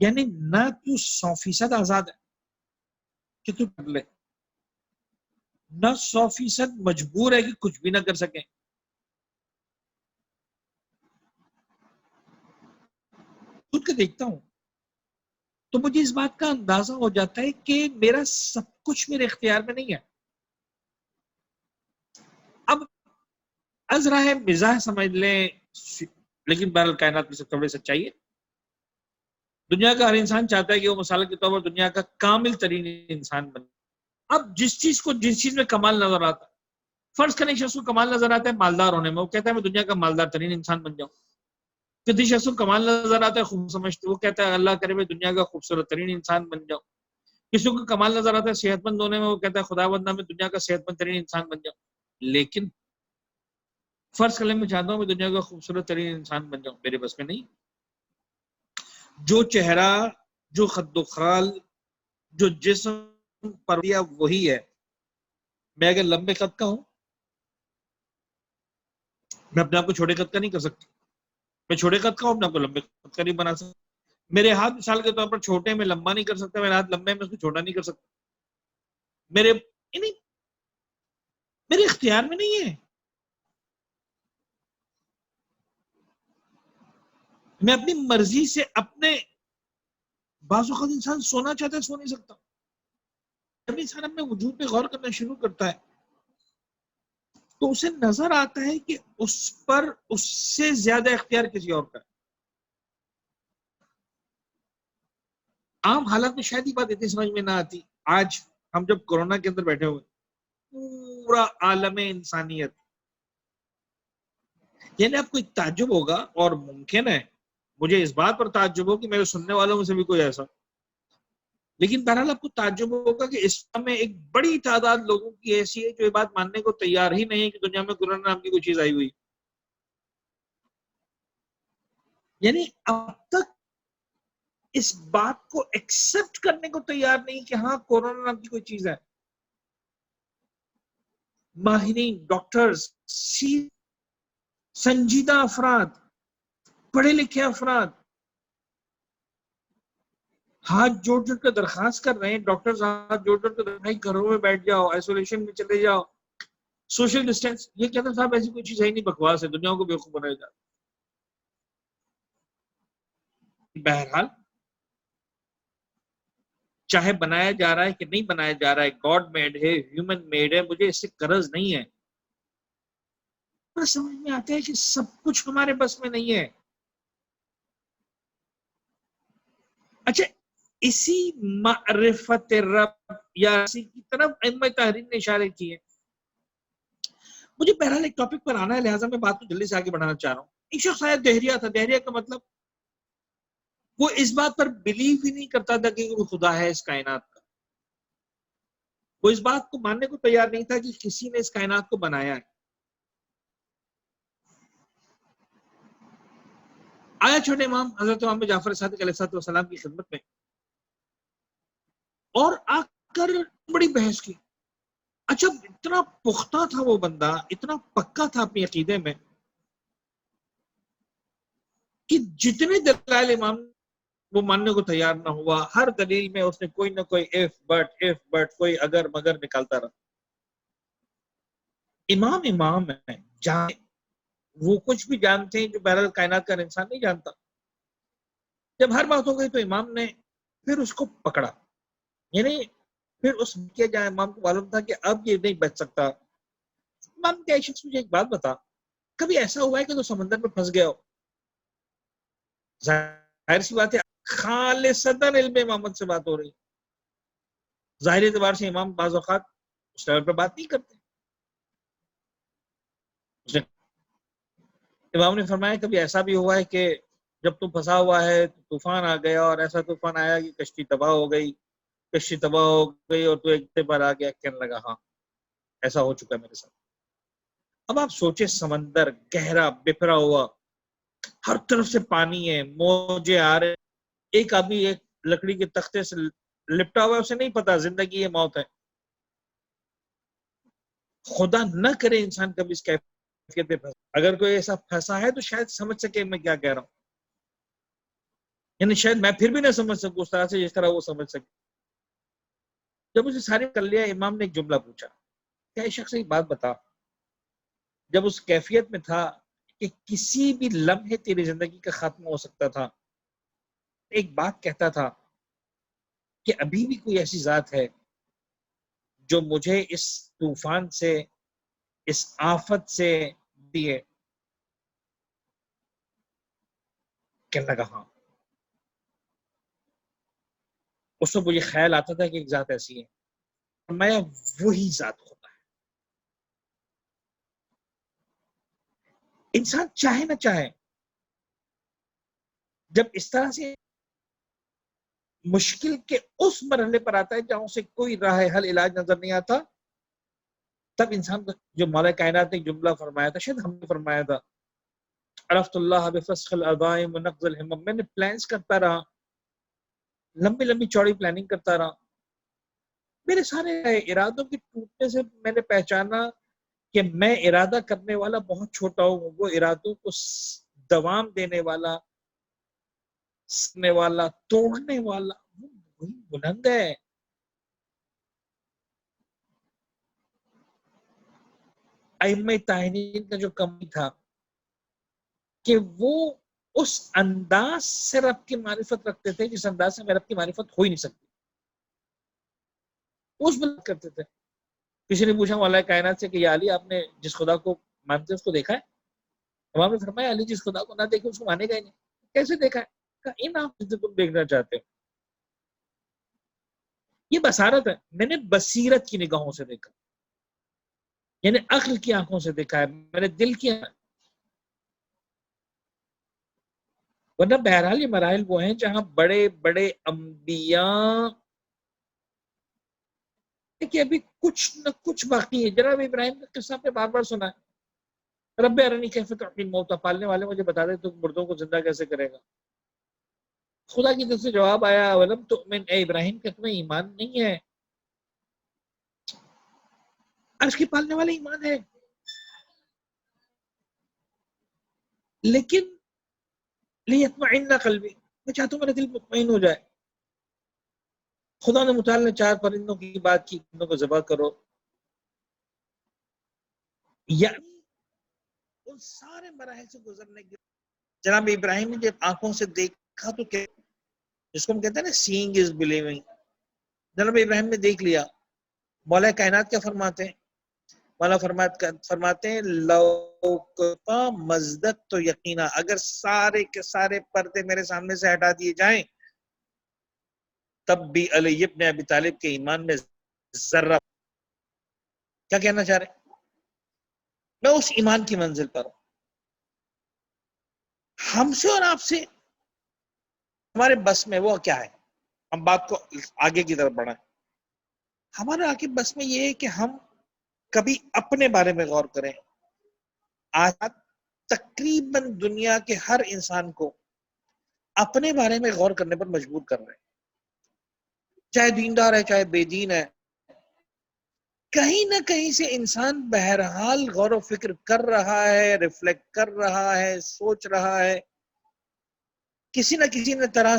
یعنی نہ تو 100% آزاد ہے کہ تو کر لے، نہ 100% مجبور ہے کہ کچھ بھی نہ کر سکیں. خود کے دیکھتا ہوں تو مجھے اس بات کا اندازہ ہو جاتا ہے کہ میرا سب کچھ میرے اختیار میں نہیں ہے. اب ازراہ مزاح سمجھ لیں، لیکن بہرحال کائنات میں سب سے بڑی سچائی ہے. دنیا کا ہر انسان چاہتا ہے کہ وہ مثال کے طور پر دنیا کا کامل ترین انسان بنے. اب جس چیز میں کمال نظر آتا ہے، فرض کریں شخص کو کمال نظر آتا ہے مالدار ہونے میں، وہ کہتا ہے میں دنیا کا مالدار ترین انسان بن جاؤں. کسی شخص کو کمال نظر آتا ہے خوب سمجھتے، وہ کہتا ہے اللہ کرے میں دنیا کا خوبصورت ترین انسان بن جاؤں. کسی کو کمال نظر آتا ہے صحت مند ہونے میں، وہ کہتا ہے خدا بندہ میں دنیا کا صحت مند ترین انسان بن جاؤں. لیکن فرض کریں میں چاہتا ہوں میں دنیا کا خوبصورت ترین انسان بن جاؤں، میرے بس میں نہیں. جو چہرہ، جو خد و خال، جو جسم پر دیا وہی ہے. میں اگر لمبے قد کا ہوں، میں اپنے آپ کو چھوٹے قد کا نہیں کر سکتا. میں چھوٹے قد کا ہوں، اپنے آپ کو لمبے قد کا نہیں بنا سکتا. میرے ہاتھ مثال کے طور پر چھوٹے میں لمبا نہیں کر سکتا، میرے ہاتھ لمبے میں اس کو چھوٹا نہیں کر سکتا. میرے اختیار میں نہیں ہے. میں اپنی مرضی سے اپنے بعض اوقات انسان سونا چاہتا ہے سو نہیں سکتا. جب انسان اپنے وجود پہ غور کرنا شروع کرتا ہے تو اسے نظر آتا ہے کہ اس پر اس سے زیادہ اختیار کسی اور کا ہے. عام حالات میں شاید یہ بات اتنی سمجھ میں نہ آتی. آج ہم جب کورونا کے اندر بیٹھے ہوئے، پورا عالم انسانیت، یعنی آپ کو ایک تعجب ہوگا، اور ممکن ہے مجھے اس بات پر تعجب ہو کہ میرے سننے والوں میں سے بھی کوئی ایسا، لیکن بہرحال آپ کو تعجب ہوگا کہ اس میں ایک بڑی تعداد لوگوں کی ایسی ہے جو یہ بات ماننے کو تیار ہی نہیں ہے کہ دنیا میں کورونا نام کی کوئی چیز آئی ہوئی. یعنی اب تک اس بات کو ایکسپٹ کرنے کو تیار نہیں کہ ہاں کورونا نام کی کوئی چیز ہے. ماہرین، ڈاکٹرز، سنجیدہ افراد، پڑھے لکھے افراد ہاتھ جوڑ جوڑ کر درخواست کر رہے ہیں. ڈاکٹرز ہاتھ جوڑ جوڑ کر بھائی گھروں میں بیٹھ جاؤ، آئسولیشن میں چلے جاؤ، سوشل ڈسٹینس. یہ کہتے ہیں صاحب ایسی کوئی چیز ہے ہی نہیں، بکواس ہے، دنیا کو بیوقوف بنایا جاتا. بہرحال چاہے بنایا جا رہا ہے کہ نہیں بنایا جا رہا ہے، گاڈ میڈ ہے، ہیومن میڈ ہے، مجھے اس سے غرض نہیں ہے. پر سمجھ میں آتا ہے کہ سب کچھ ہمارے بس میں نہیں ہے. اچھا، اسی معرفت رب یا اسی کی طرف ائمہ تحریر نے اشارے کیے. مجھے بہرحال ایک ٹاپک پر آنا ہے، لہٰذا میں بات کو جلدی سے آگے بڑھانا چاہ رہا ہوں. ایک شخص آیا دہریہ تھا. دہریہ کا مطلب وہ اس بات پر بلیو ہی نہیں کرتا تھا کہ وہ خدا ہے اس کائنات کا. وہ اس بات کو ماننے کو تیار نہیں تھا کہ کسی نے اس کائنات کو بنایا ہے. آیا چھوٹے امام حضرت امام جعفر صادق علیہ السلام کی خدمت میں اور آ کر بڑی بحث کی. اچھا، اتنا پختہ تھا وہ بندہ، اتنا پکا تھا اپنی عقیدے میں کہ جتنے دلائل امام وہ ماننے کو تیار نہ ہوا، ہر دلیل میں اس نے کوئی نہ کوئی اف بٹ کوئی اگر مگر نکالتا رہا. امام ہے، جانے وہ کچھ بھی جانتے ہیں جو بہرحال کائنات کا انسان نہیں جانتا. جب ہر بات ہو گئی تو امام نے پھر اس کو پکڑا. یعنی پھر اس کے جہاں امام کو معلوم تھا کہ اب یہ نہیں بچ سکتا. امام کے شخص مجھے ایک بات بتا، کبھی ایسا ہوا ہے کہ تو سمندر میں پھنس گیا ہو؟ ظاہر سی بات ہے خالصتاً علم امامت سے بات ہو رہی. ظاہری اعتبار سے امام بعض اوقات اس لیول پر بات نہیں کرتے. امام نے فرمایا کبھی ایسا بھی ہوا ہے کہ جب تم پھنسا ہوا ہے تو طوفان آ گیا، اور ایسا طوفان آیا کہ کشتی تباہ ہو گئی اور تو ایک پر آ گیا. کہنے لگا ہاں ایسا ہو چکا ہے میرے ساتھ. اب آپ سوچے، سمندر گہرا بکھرا ہوا، ہر طرف سے پانی ہے، موجے آ رہے، ایک آدمی ایک لکڑی کے تختے سے لپٹا ہوا ہے، اسے نہیں پتا زندگی ہے موت ہے. خدا نہ کرے انسان کبھی اس کیفیت پہ پھنسے. اگر کوئی ایسا پھنسا ہے تو شاید سمجھ سکے میں کیا کہہ رہا ہوں. یعنی شاید میں پھر بھی نہ سمجھ سکوں اس طرح سے جس طرح وہ سمجھ سکے. جب اسے ساری کر لیا، امام نے ایک جملہ پوچھا، کیا شخص ایک بات بتا، جب اس کیفیت میں تھا کہ کسی بھی لمحے تیری زندگی کا خاتمہ ہو سکتا تھا، ایک بات کہتا تھا کہ ابھی بھی کوئی ایسی ذات ہے جو مجھے اس طوفان سے، اس آفت سے دیے، کہنے لگا ہاں. اس وقت مجھے خیال آتا تھا کہ ایک ذات ایسی ہے، میں وہی ذات ہوتا ہے. انسان چاہے نہ چاہے، جب اس طرح سے مشکل کے اس مرحلے پر آتا ہے جہاں اسے کوئی راہ حل علاج نظر نہیں آتا، تب انسان جو مولا کائنات نے جملہ فرمایا تھا، شاید ہم نے فرمایا تھا، عرفت اللہ بفسخ العظائم ونقض الہمم، میں نے پلانس کرتا رہا، لمبی لمبی چوڑی پلاننگ کرتا رہا، میرے سارے ارادوں کے ٹوٹنے سے میں نے پہچانا کہ میں ارادہ کرنے والا بہت چھوٹا ہوں، وہ ارادوں کو دوام دینے والا، سنے والا، توڑنے والا وہی بلند ہے. ائمہ طاہرین کا جو کمی تھا کہ وہ اس انداز سے رب کی معرفت رکھتے تھے جس انداز سے رب کی معرفت ہو ہی نہیں سکتی، اس بات کرتے تھے. کسی نے پوچھا مولا کائنات سے کہ یا علی آپ نے جس خدا کو مانتے اس کو دیکھا ہے؟ امام نے فرمایا علی جس خدا کو نہ دیکھے اس کو مانے گا ہی نہیں. کیسے دیکھا ہے؟ کہا ان آپ جسے تم دیکھنا چاہتے ہو یہ بصارت ہے، میں نے بصیرت کی نگاہوں سے دیکھا، یعنی عقل کی آنکھوں سے دیکھا ہے، میں نے دل کی. ورنہ بہرحال یہ مراحل وہ ہیں جہاں بڑے بڑے انبیاء کہ ابھی کچھ نہ کچھ باقی ہے. جناب ابراہیم کا قصہ آپ نے بار بار سنا ہے، رب ارنی کیف تحیی الموتى، پالنے والے مجھے بتا دے تو مردوں کو زندہ کیسے کرے گا. خدا کی طرف سے جواب آیا ولم تؤمن، اے ابراہیم کہ تمہیں ایمان نہیں ہے. عرش کے پالنے والے ایمان ہے، لیکن لیطمئن قلبی، میں چاہتا ہوں میرا دل مطمئن ہو جائے. خدا نے متعال نے 4 پرندوں کی بات کی، پرندوں کو ذبح کرو. یعنی ان سارے مراحل سے گزرنے کے جناب ابراہیم نے جب آنکھوں سے دیکھا تو کیا، جس کو ہم کہتے ہیں نا سینگ از بلیونگ، جناب ابراہیم نے دیکھ لیا. مولا کائنات کیا فرماتے ہیں؟ مولا فرماتے ہیں لوکتا مزدت تو یقینا، اگر سارے کے سارے پردے میرے سامنے سے ہٹا دیے جائیں تب بھی علی ابن ابی طالب کے ایمان میں ذرہ. کیا کہنا چاہ رہے ہیں؟ میں اس ایمان کی منزل پر ہوں. ہم سے اور آپ سے ہمارے بس میں وہ کیا ہے؟ ہم بات کو آگے کی طرف بڑھائیں. ہمارے آگے بس میں یہ ہے کہ ہم کبھی اپنے بارے میں غور کریں. آج تقریباً دنیا کے ہر انسان کو اپنے بارے میں غور کرنے پر مجبور کر رہے ہیں، چاہے دیندار ہے چاہے بے دین ہے. کہیں نہ کہیں سے انسان بہرحال غور و فکر کر رہا ہے، ریفلیکٹ کر رہا ہے، سوچ رہا ہے، کسی نہ کسی نے طرح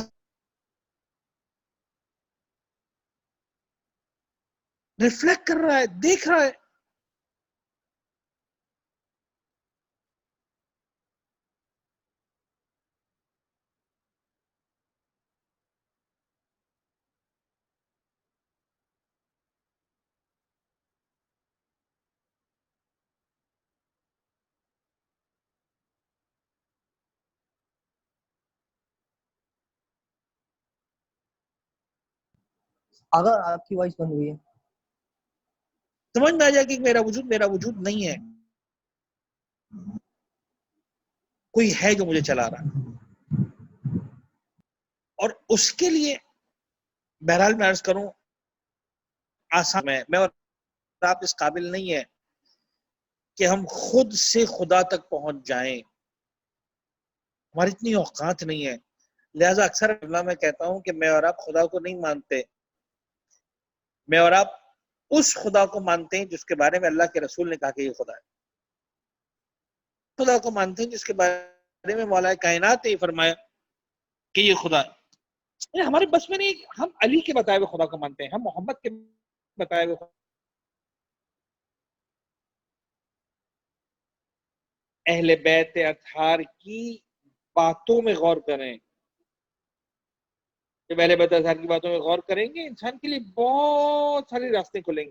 ریفلیکٹ کر رہا ہے، دیکھ رہا ہے. اگر آپ کی وائس بند ہوئی ہے سمجھ میں آ جائے کہ میرا وجود نہیں ہے، کوئی ہے جو مجھے چلا رہا ہے. اور اس کے لیے بہرحال میں عرض کروں آسان میں اور آپ اس قابل نہیں ہے کہ ہم خود سے خدا تک پہنچ جائیں، ہماری اتنی اوقات نہیں ہے. لہٰذا اکثر میں کہتا ہوں کہ میں اور آپ خدا کو نہیں مانتے، میں اور آپ اس خدا کو مانتے ہیں جس کے بارے میں اللہ کے رسول نے کہا کہ یہ خدا ہے. خدا کو مانتے ہیں جس کے بارے میں مولا کائنات نے یہ فرمایا کہ یہ خدا ہے. ہمارے بس میں نہیں، ہم علی کے بتائے ہوئے خدا کو مانتے ہیں، ہم محمد کے بتائے ہوئے. اہل بیت اطہار کی باتوں میں غور کریں. جب اہل بیت اطہار کی باتوں میں غور کریں گے انسان کے لیے بہت سارے راستے کھلیں گے.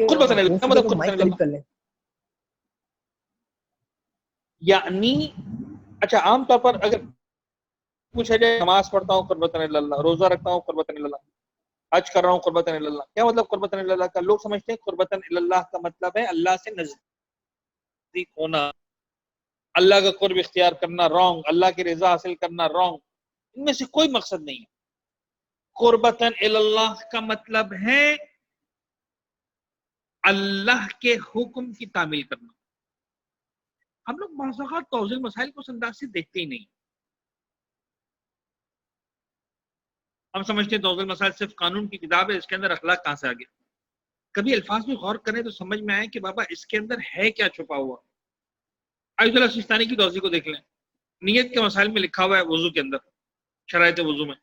کہ قربتاً منہ اللہ سے مطلب تو قربتاً مائک قریب اللہ کر لیں. یعنی اچھا عام طور پر اگر پوچھا جائے نماز پڑھتا ہوں قربتاً اللہ، روزہ رکھتا ہوں قربتاً اللہ، حج کر رہا ہوں قربتاً اللہ، کیا مطلب قربتاً اللہ کا؟ لوگ سمجھتے ہیں قربتاً اللہ کا مطلب ہے اللہ سے نزدیک ہونا، اللہ کا قرب اختیار کرنا، رانگ، اللہ کی رضا حاصل کرنا، رانگ. ان میں سے کوئی مقصد نہیں ہے. قربتاً اللہ کا مطلب ہے اللہ کے حکم کی تعمیل کرنا. ہم لوگ بعض اوقات توضیح مسائل کو اس انداز سے دیکھتے ہی نہیں. ہم سمجھتے ہیں توضیح مسائل صرف قانون کی کتاب ہے، اس کے اندر اخلاق کہاں سے آ گیا. کبھی الفاظ میں غور کریں تو سمجھ میں آئے کہ بابا اس کے اندر ہے کیا چھپا ہوا. آیت اللہ سیستانی کی توضیح کو دیکھ لیں. نیت کے مسائل میں لکھا ہوا ہے وضو کے اندر، شرائط وضو میں،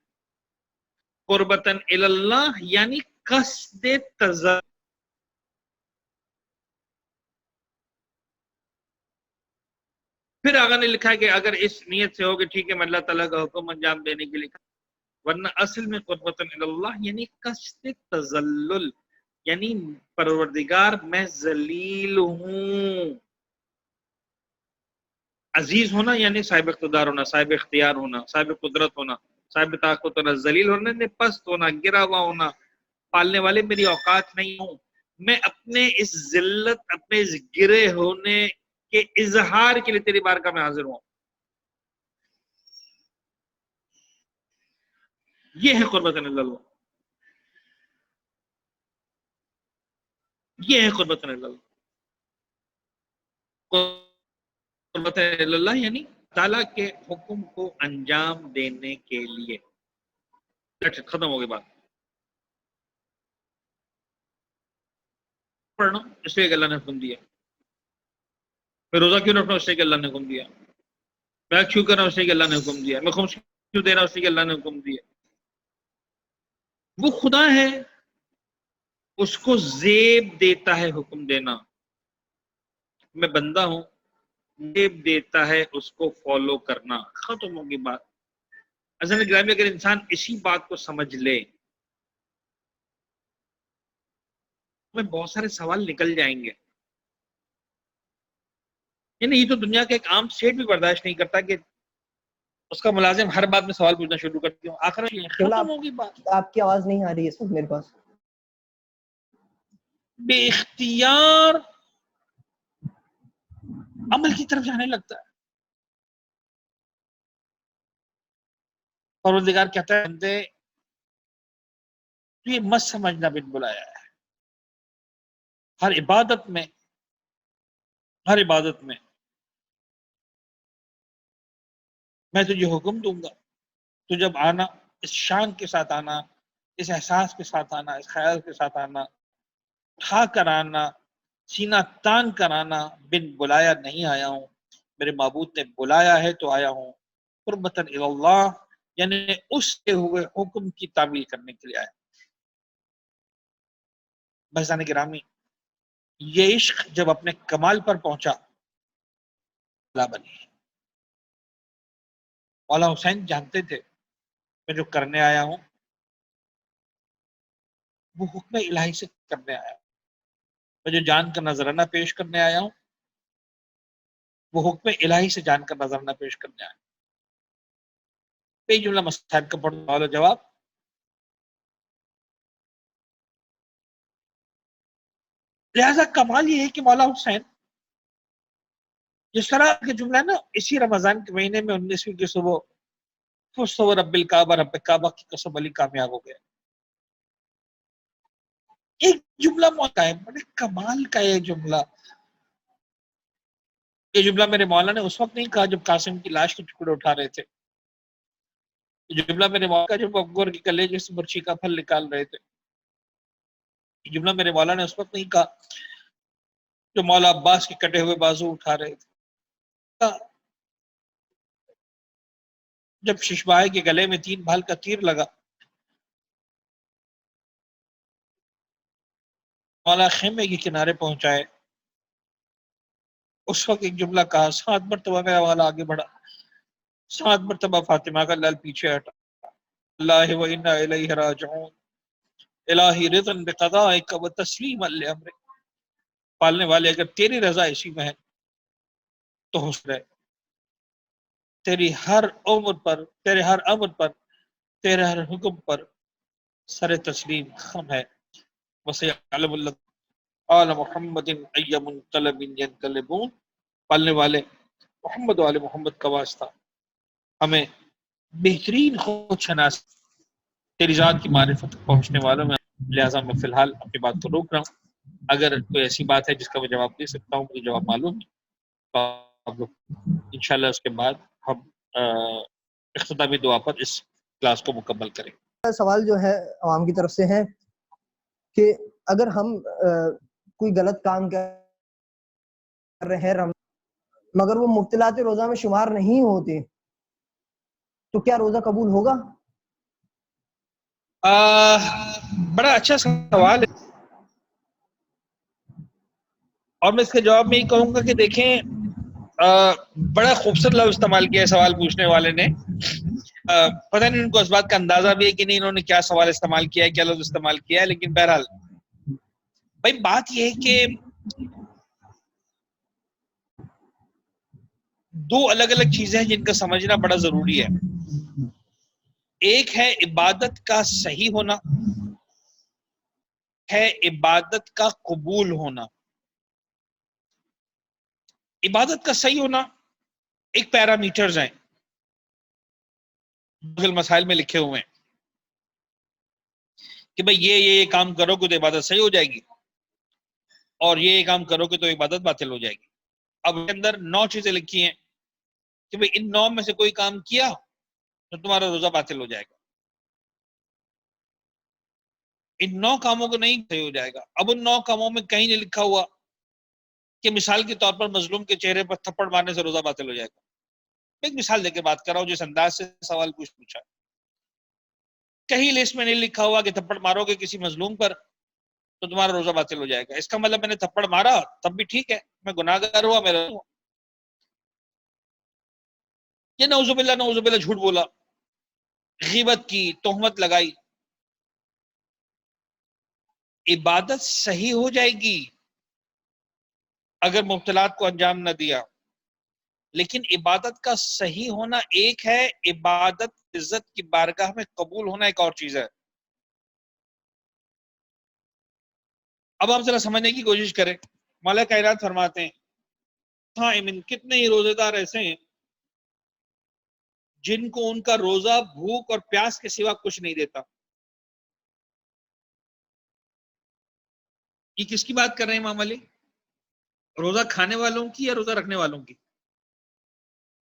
قربتاً اللہ یعنی قصد تذکر. پھر آگے نے لکھا ہے کہ اگر اس نیت سے ہو کہ ٹھیک ہے میں اللہ تعالیٰ کا حکم انجام دینے کے لیے، ورنہ اصل میں قربتاً اللہ یعنی قصد تذلل، یعنی پروردگار میں ذلیل ہوں. عزیز ہونا یعنی صاحب اقتدار ہونا، صاحب اختیار ہونا، صاحب قدرت ہونا، صاحب طاقت ہونا. ذلیل ہونا یعنی پست ہونا، گرا ہوا ہونا، پالنے والے میری اوقات نہیں ہوں. میں اپنے اس ذلت، اپنے اس گرے ہونے کے اظہار کے لیے تیری بارگاہ میں حاضر ہوں. یہ ہے قربتاً اللہ. یہ ہے قربتاً اللہ. قربتاً اللہ یعنی تعالیٰ کے حکم کو انجام دینے کے لیے. ختم ہو گئی بات. پڑھنا اس لیے کہ اللہ نے حکم دیا. میں روزہ کیوں رکھنا اس لیے کہ اللہ نے حکم دیا. میں کیوں کر رہا ہوں اس لیے کہ اللہ نے حکم دیا. میں خمس کیوں دے رہا ہوں اس لیے کہ اللہ نے حکم دیا. وہ خدا ہے، اس کو زیب دیتا ہے حکم دینا. میں بندہ ہوں، زیب دیتا ہے اس کو فالو کرنا. ختم ہوگی بات. اصل گرامی اگر انسان اسی بات کو سمجھ لے میں بہت سارے سوال نکل جائیں گے. یعنی یہ تو دنیا کا ایک عام سیٹ بھی برداشت نہیں کرتا کہ اس کا ملازم ہر بات میں سوال پوچھنا شروع کرتی ہوں. آخر ختم ہوگی بات. آپ کی آواز نہیں آ رہی ہے اس وقت میرے پاس. بے اختیار عمل کی طرف جانے لگتا ہے. پروردگار کہتا ہے بندے تو یہ مت سمجھنا بن بلایا ہے. ہر عبادت میں میں تجھے حکم دوں گا. تو جب آنا اس شان کے ساتھ آنا، اس احساس کے ساتھ آنا، اس خیال کے ساتھ آنا، اٹھا کر آنا، سینہ تان کر آنا. بن بلایا نہیں آیا ہوں، میرے معبود نے بلایا ہے تو آیا ہوں. قربتاً اللہ یعنی اس کے ہوئے حکم کی تعمیل کرنے کے لیے آیا. بھائیان گرامی، یہ عشق جب اپنے کمال پر پہنچا بنی. مولا حسین جانتے تھے میں جو کرنے آیا ہوں وہ حکم الہی سے کرنے آیا ہوں. میں جو جان کا نذرانہ پیش کرنے آیا ہوں وہ حکم الہی سے جان کا نذرانہ پیش کرنے آیا ہوں. بے جملہ مسائل کا پڑھنے والا جواب لہذا کمال یہ ہے کہ مولا حسین جس طرح کا جملہ ہے نا، اسی رمضان کے مہینے میں 19ویں کی صبح فستو رب الکعبہ، رب کعبہ کی قسم علی کامیاب ہو گیا. ایک جملہ موقع ہے، بڑے کمال کا یہ جملہ. یہ جملہ میرے مولا نے اس وقت نہیں کہا جب قاسم کی لاش کے ٹکڑے اٹھا رہے تھے. یہ جملہ میرے مولا جب اکبر کی کلیجے سے مرچی کا پھل نکال رہے تھے. یہ جملہ میرے مولا نے اس وقت نہیں کہا جو مولا عباس کے کٹے ہوئے بازو اٹھا رہے تھے. جب ششبائے کے گلے میں 3 بھال کا تیر لگا، مولا خیمے کے کنارے پہنچائے، اس وقت ایک جملہ کہا. 7 مرتبہ میرا والا آگے بڑھا، 7 مرتبہ فاطمہ کا لال پیچھے ہٹا. اللہ و انا الیہ راجعون، الہی رضا بقضائک و تسلیما لامرک. پالنے والے اگر تیری رضا اسی میں ہے تو خوش رہے، تیری ہر امر پر، تیرے ہر امر پر، تیرے ہر حکم پر سر تسلیم خم ہے. وَسَيَعْلَمُ الَّذِينَ آلَ مُحَمَّدٍ أَيَّ مُنْقَلَبٍ يَنْقَلِبُونَ. پالنے والے محمد و آل محمد کا واسطہ ہمیں بہترین خود شناس تیری ذات کی معرفت تک پہنچنے والوں میں، لہٰذا میں فی الحال اپنی بات کو روک رہا ہوں. اگر کوئی ایسی بات ہے جس کا میں جواب دے سکتا ہوں، مجھے جواب معلوم ہے، تو آپ لوگ انشاءاللہ اس کے بعد ہم اختتامی دعا پر اس کلاس کو مکمل کریں. سوال جو ہے عوام کی طرف سے ہے کہ اگر ہم کوئی غلط کام کر رہے ہیں مگر وہ مبتلات روزہ میں شمار نہیں ہوتے تو کیا روزہ قبول ہوگا؟ بڑا اچھا سوال ہے، اور میں اس کے جواب میں یہ کہوں گا کہ دیکھیں بڑا خوبصورت لفظ استعمال کیا ہے سوال پوچھنے والے نے. پتہ نہیں ان کو اس بات کا اندازہ بھی ہے کہ نہیں انہوں نے کیا سوال استعمال کیا ہے، کیا لفظ استعمال کیا ہے، لیکن بہرحال بھائی بات یہ ہے کہ دو الگ الگ چیزیں ہیں جن کا سمجھنا بڑا ضروری ہے. ایک ہے عبادت کا صحیح ہونا، ہے عبادت کا قبول ہونا. عبادت کا صحیح ہونا ایک پیرامیٹرز ہیں، مسائل میں لکھے ہوئے ہیں کہ بھئی یہ کام کرو گے تو عبادت صحیح ہو جائے گی، اور یہ کام کرو گے تو عبادت باطل ہو جائے گی. اب اس کے اندر 9 چیزیں لکھی ہیں کہ بھئی ان 9 میں سے کوئی کام کیا تو تمہارا روزہ باطل ہو جائے گا، ان 9 کاموں کو نہیں صحیح ہو جائے گا. اب ان 9 کاموں میں کہیں نہیں لکھا ہوا کہ مثال کے طور پر مظلوم کے چہرے پر تھپڑ مارنے سے روزہ باطل ہو جائے گا. ایک مثال دے کے بات کر رہا ہوں جس انداز سے سوال پوچھا. کہیں لسٹ میں نہیں لکھا ہوا کہ تھپڑ مارو گے کسی مظلوم پر تو تمہارا روزہ باطل ہو جائے گا. اس کا مطلب میں نے تھپڑ مارا تب بھی ٹھیک ہے، میں گناہ گار ہوا، میرا یہ نعوذ باللہ جھوٹ بولا، غیبت کی، تہمت لگائی، عبادت صحیح ہو جائے گی اگر مبتلات کو انجام نہ دیا. لیکن عبادت کا صحیح ہونا ایک ہے، عبادت عزت کی بارگاہ میں قبول ہونا ایک اور چیز ہے. اب آپ ذرا سمجھنے کی کوشش کریں. مولا کائنات فرماتے ہیں صائمن، کتنے ہی روزے دار ایسے ہیں جن کو ان کا روزہ بھوک اور پیاس کے سوا کچھ نہیں دیتا. یہ کس کی بات کر رہے ہیں امام علی؟ روزہ کھانے والوں کی یا روزہ رکھنے والوں کی؟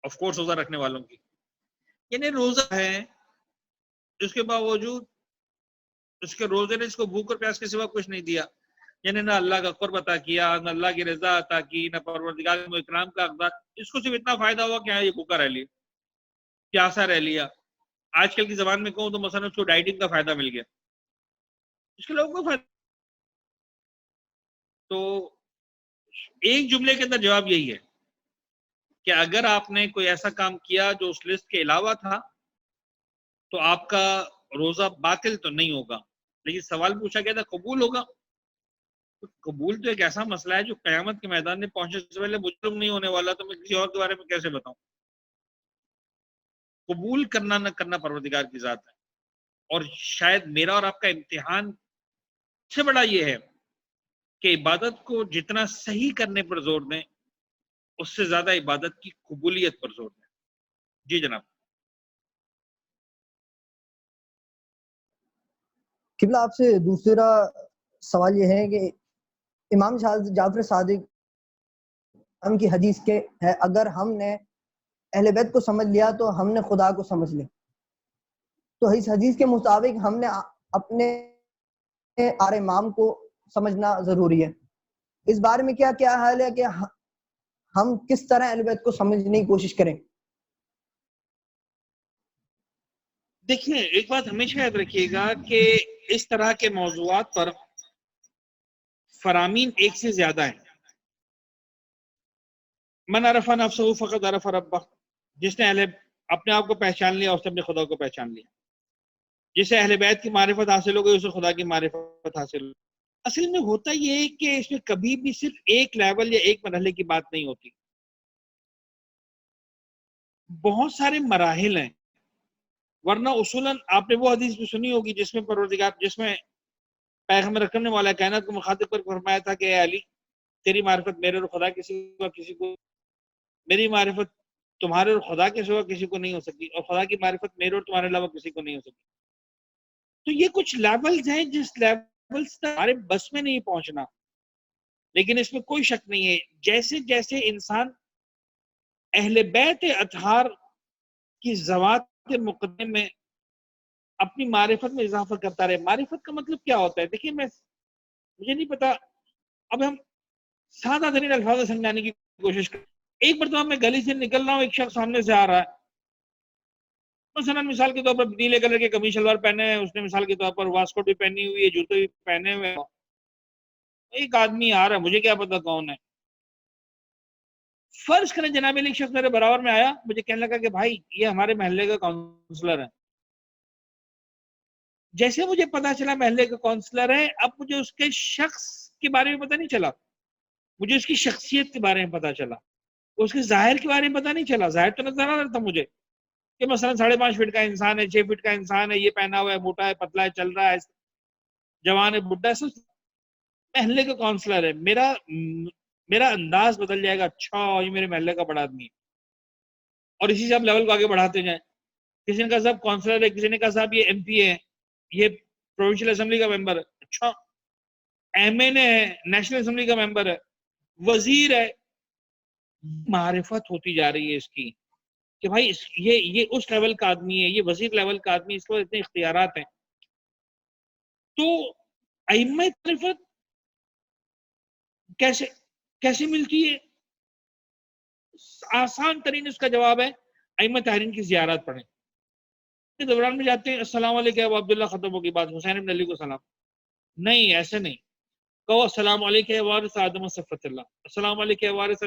آف کورس روزہ رکھنے والوں کی. یعنی روزہ ہے اس کے باوجود اس کے روزے نے اس کو بھوک اور پیاس کے سوا کچھ نہیں دیا، یعنی نہ اللہ کا قرب عطا کیا، نہ اللہ کی رضا عطا کی، نہ پروردگار اکرام کا اقدار. اس کو صرف اتنا فائدہ ہوا کہ ہاں یہ بھوکا رہ لیا، پیاسا رہ لیا. آج کل کی زبان میں کہوں تو مثلا اس کو ڈائٹنگ کا فائدہ مل گیا، اس کے لوگوں کو فائدہ. تو ایک جملے کے اندر جواب یہی ہے کہ اگر آپ نے کوئی ایسا کام کیا جو اس لسٹ کے علاوہ تھا تو آپ کا روزہ باطل تو نہیں ہوگا. لیکن سوال پوچھا گیا تھا قبول ہوگا. قبول تو ایک ایسا مسئلہ ہے جو قیامت کے میدان میں پہنچنے سے پہلے مجرم نہیں ہونے والا، تو میں کسی اور کے بارے میں کیسے بتاؤں؟ قبول کرنا نہ کرنا پروردگار کی ذات ہے. اور شاید میرا اور آپ کا امتحان سے بڑا یہ ہے کہ عبادت کو جتنا صحیح کرنے پر زور دیں اس سے زیادہ عبادت کی قبولیت پر زور دیں. جی جناب. قبلہ آپ سے دوسرا سوال یہ ہے کہ امام جعفر صادق ہم کی حدیث کے ہے اگر ہم نے اہل بیت کو سمجھ لیا تو ہم نے خدا کو سمجھ لیا، تو اس حدیث کے مطابق ہم نے اپنے آر امام کو سمجھنا ضروری ہے. اس بارے میں کیا حال ہے کہ ہم کس طرح اہل بیت کو سمجھنے کی کوشش کریں؟ دیکھیں ایک بات ہمیشہ یاد رکھیے گا کہ اس طرح کے موضوعات پر فرامین ایک سے زیادہ ہیں. من عرف نفسہ فقد عرف ربہ، جس نے اپنے آپ کو پہچان لیا اس نے اپنے خدا کو پہچان لیا. جسے اہل بیت کی معرفت حاصل ہو گئی اسے خدا کی معرفت حاصل ہو. اصل میں ہوتا یہ ہے کہ اس میں کبھی بھی صرف ایک لیول یا ایک مرحلے کی بات نہیں ہوتی، بہت سارے مراحل ہیں. ورنہ اصولاً آپ نے وہ حدیث بھی سنی ہوگی جس میں پروردگار، جس میں پیغمبر اکرم نے والا کائنات کو مخاطب کر فرمایا تھا کہ اے علی، تیری معرفت میرے اور خدا کے سوا کسی کو، میری معرفت تمہارے اور خدا کے سوا کسی کو نہیں ہو سکتی، اور خدا کی معرفت میرے اور تمہارے علاوہ کسی کو نہیں ہو سکتی. تو یہ کچھ لیولز ہیں جس لیولز تک ہمارے بس میں نہیں پہنچنا، لیکن اس میں کوئی شک نہیں ہے جیسے جیسے انسان اہل بیت اطہار کی ذوات کے مقدمے میں اپنی معرفت میں اضافہ کرتا رہے. معرفت کا مطلب کیا ہوتا ہے؟ دیکھیے مجھے نہیں پتا، اب ہم سادہ ترین الفاظ میں سمجھانے کی کوشش کریں. ایک مرتبہ میں گلی سے نکل رہا ہوں، ایک شخص سامنے سے آ رہا ہے، مثلا مثال کے طور پر نیلے کلر کے قمیص شلوار پہنے ہیں اس نے، مثال کے طور پر واسکوٹ بھی پہنی ہوئی ہے، جوتے بھی پہنے ہوئے. ایک آدمی آ رہا ہے، مجھے کیا پتا کون ہے. فرض کریں جناب ایک شخص میرے برابر میں آیا، مجھے کہنے لگا کہ بھائی یہ ہمارے محلے کا کاؤنسلر ہے. جیسے مجھے پتا چلا محلے کا کاؤنسلر ہے، اب مجھے اس کے شخص کے بارے میں پتا نہیں چلا، مجھے اس کی شخصیت کے بارے میں پتا چلا، اس کے ظاہر کے بارے میں پتا نہیں چلا. ظاہر تو نظر آ رہا تھا مجھے کہ مثلا 5.5 فٹ کا انسان ہے، 6 فٹ کا انسان ہے، یہ پہنا ہوا ہے، موٹا ہے، پتلا ہے، چل رہا ہے، جوان ہے، بڈھا ہے. سب محلے کا کاؤنسلر ہے. میرا انداز بدل جائے گا، اچھا یہ میرے محلے کا بڑا آدمی ہے، اور اسی سے ہم لیول کو آگے بڑھاتے جائیں. کسی نے کہا صاحب کاؤنسلر ہے، کسی نے کہا صاحب یہ ایم پی ہے، یہ پروونشل اسمبلی کا ممبر ہے، اچھا ایم این اے ہے، نیشنل اسمبلی کا ممبر ہے، وزیر ہے. معرفت ہوتی جا رہی ہے اس کی کہ بھائی یہ اس لیول کا آدمی ہے، یہ وزیر لیول کا آدمی، اس کو اتنے اختیارات ہیں. تو ائمہ معرفت کیسے ملتی ہے؟ آسان ترین اس کا جواب ہے ائمہ طاہرین کی زیارت پڑھیں. دوران میں جاتے ہیں، السلام علیکم ابو عبداللہ ختم ہوگی بات، حسین بن علی کو سلام. نہیں ایسے نہیں کہو، السلام علیکم وارث آدم صفت اللہ، السلام علیکم وارث،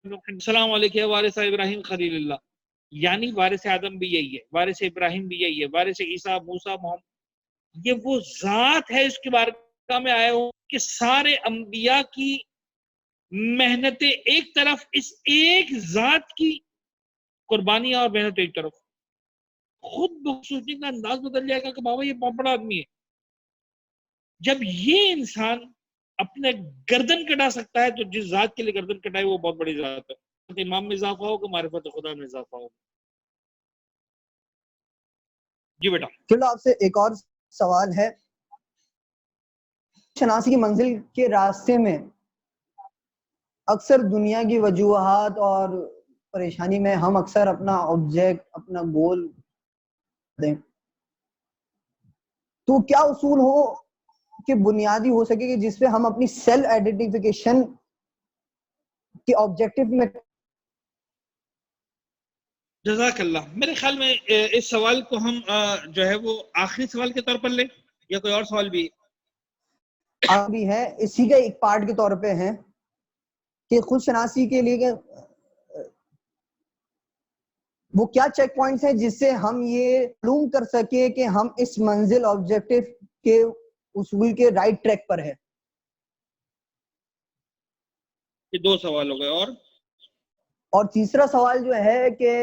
السلام علیکم وارث ابراہیم خلیل اللہ. یعنی وارث آدم بھی یہی ہے، وارث ابراہیم بھی یہی ہے، وارث عیسیٰ، موسیٰ، محمد. یہ وہ ذات ہے اس کی بارگاہ میں آئے ہوں کہ سارے انبیاء کی محنتیں ایک طرف، اس ایک ذات کی قربانیاں اور محنت ایک طرف. خود سوچنے کا انداز بدل جائے گا کہ بابا یہ بہت بڑا آدمی ہے. جب یہ انسان اپنے گردن کٹا سکتا ہے تو جس ذات کے لیے گردن کٹائے وہ بہت بڑی ذات ہے. امام میں اضافہ ہوگا، معرفت خدا میں اضافہ ہوگا. جی بیٹا. چلو آپ سے ایک اور سوال ہے. شناسی کی منزل کے راستے میں اکثر دنیا کی وجوہات اور پریشانی میں ہم اکثر اپنا آبجیکٹ، اپنا گول دیں، تو کیا اصول ہو کہ بنیادی ہو سکے کہ جس پہ ہم اپنی سیلف آئیڈینٹیفیکیشن کے آبجیکٹو میں. جزاک اللہ. میرے خیال میں اس سوال کو ہم جو ہے وہ آخری سوال کے طور پر لیں یا کوئی اور سوال بھی بھی ہے اسی کا ایک پارٹ کے طور پہ ہے کہ خود شناسی کے لیے وہ کیا چیک پوائنٹس ہیں جس سے ہم یہ معلوم کر سکے کہ ہم اس منزل آبجیکٹو کے اصول کے رائٹ ٹریک پر ہے. یہ 2 سوال ہو گئے. اور تیسرا سوال جو ہے کہ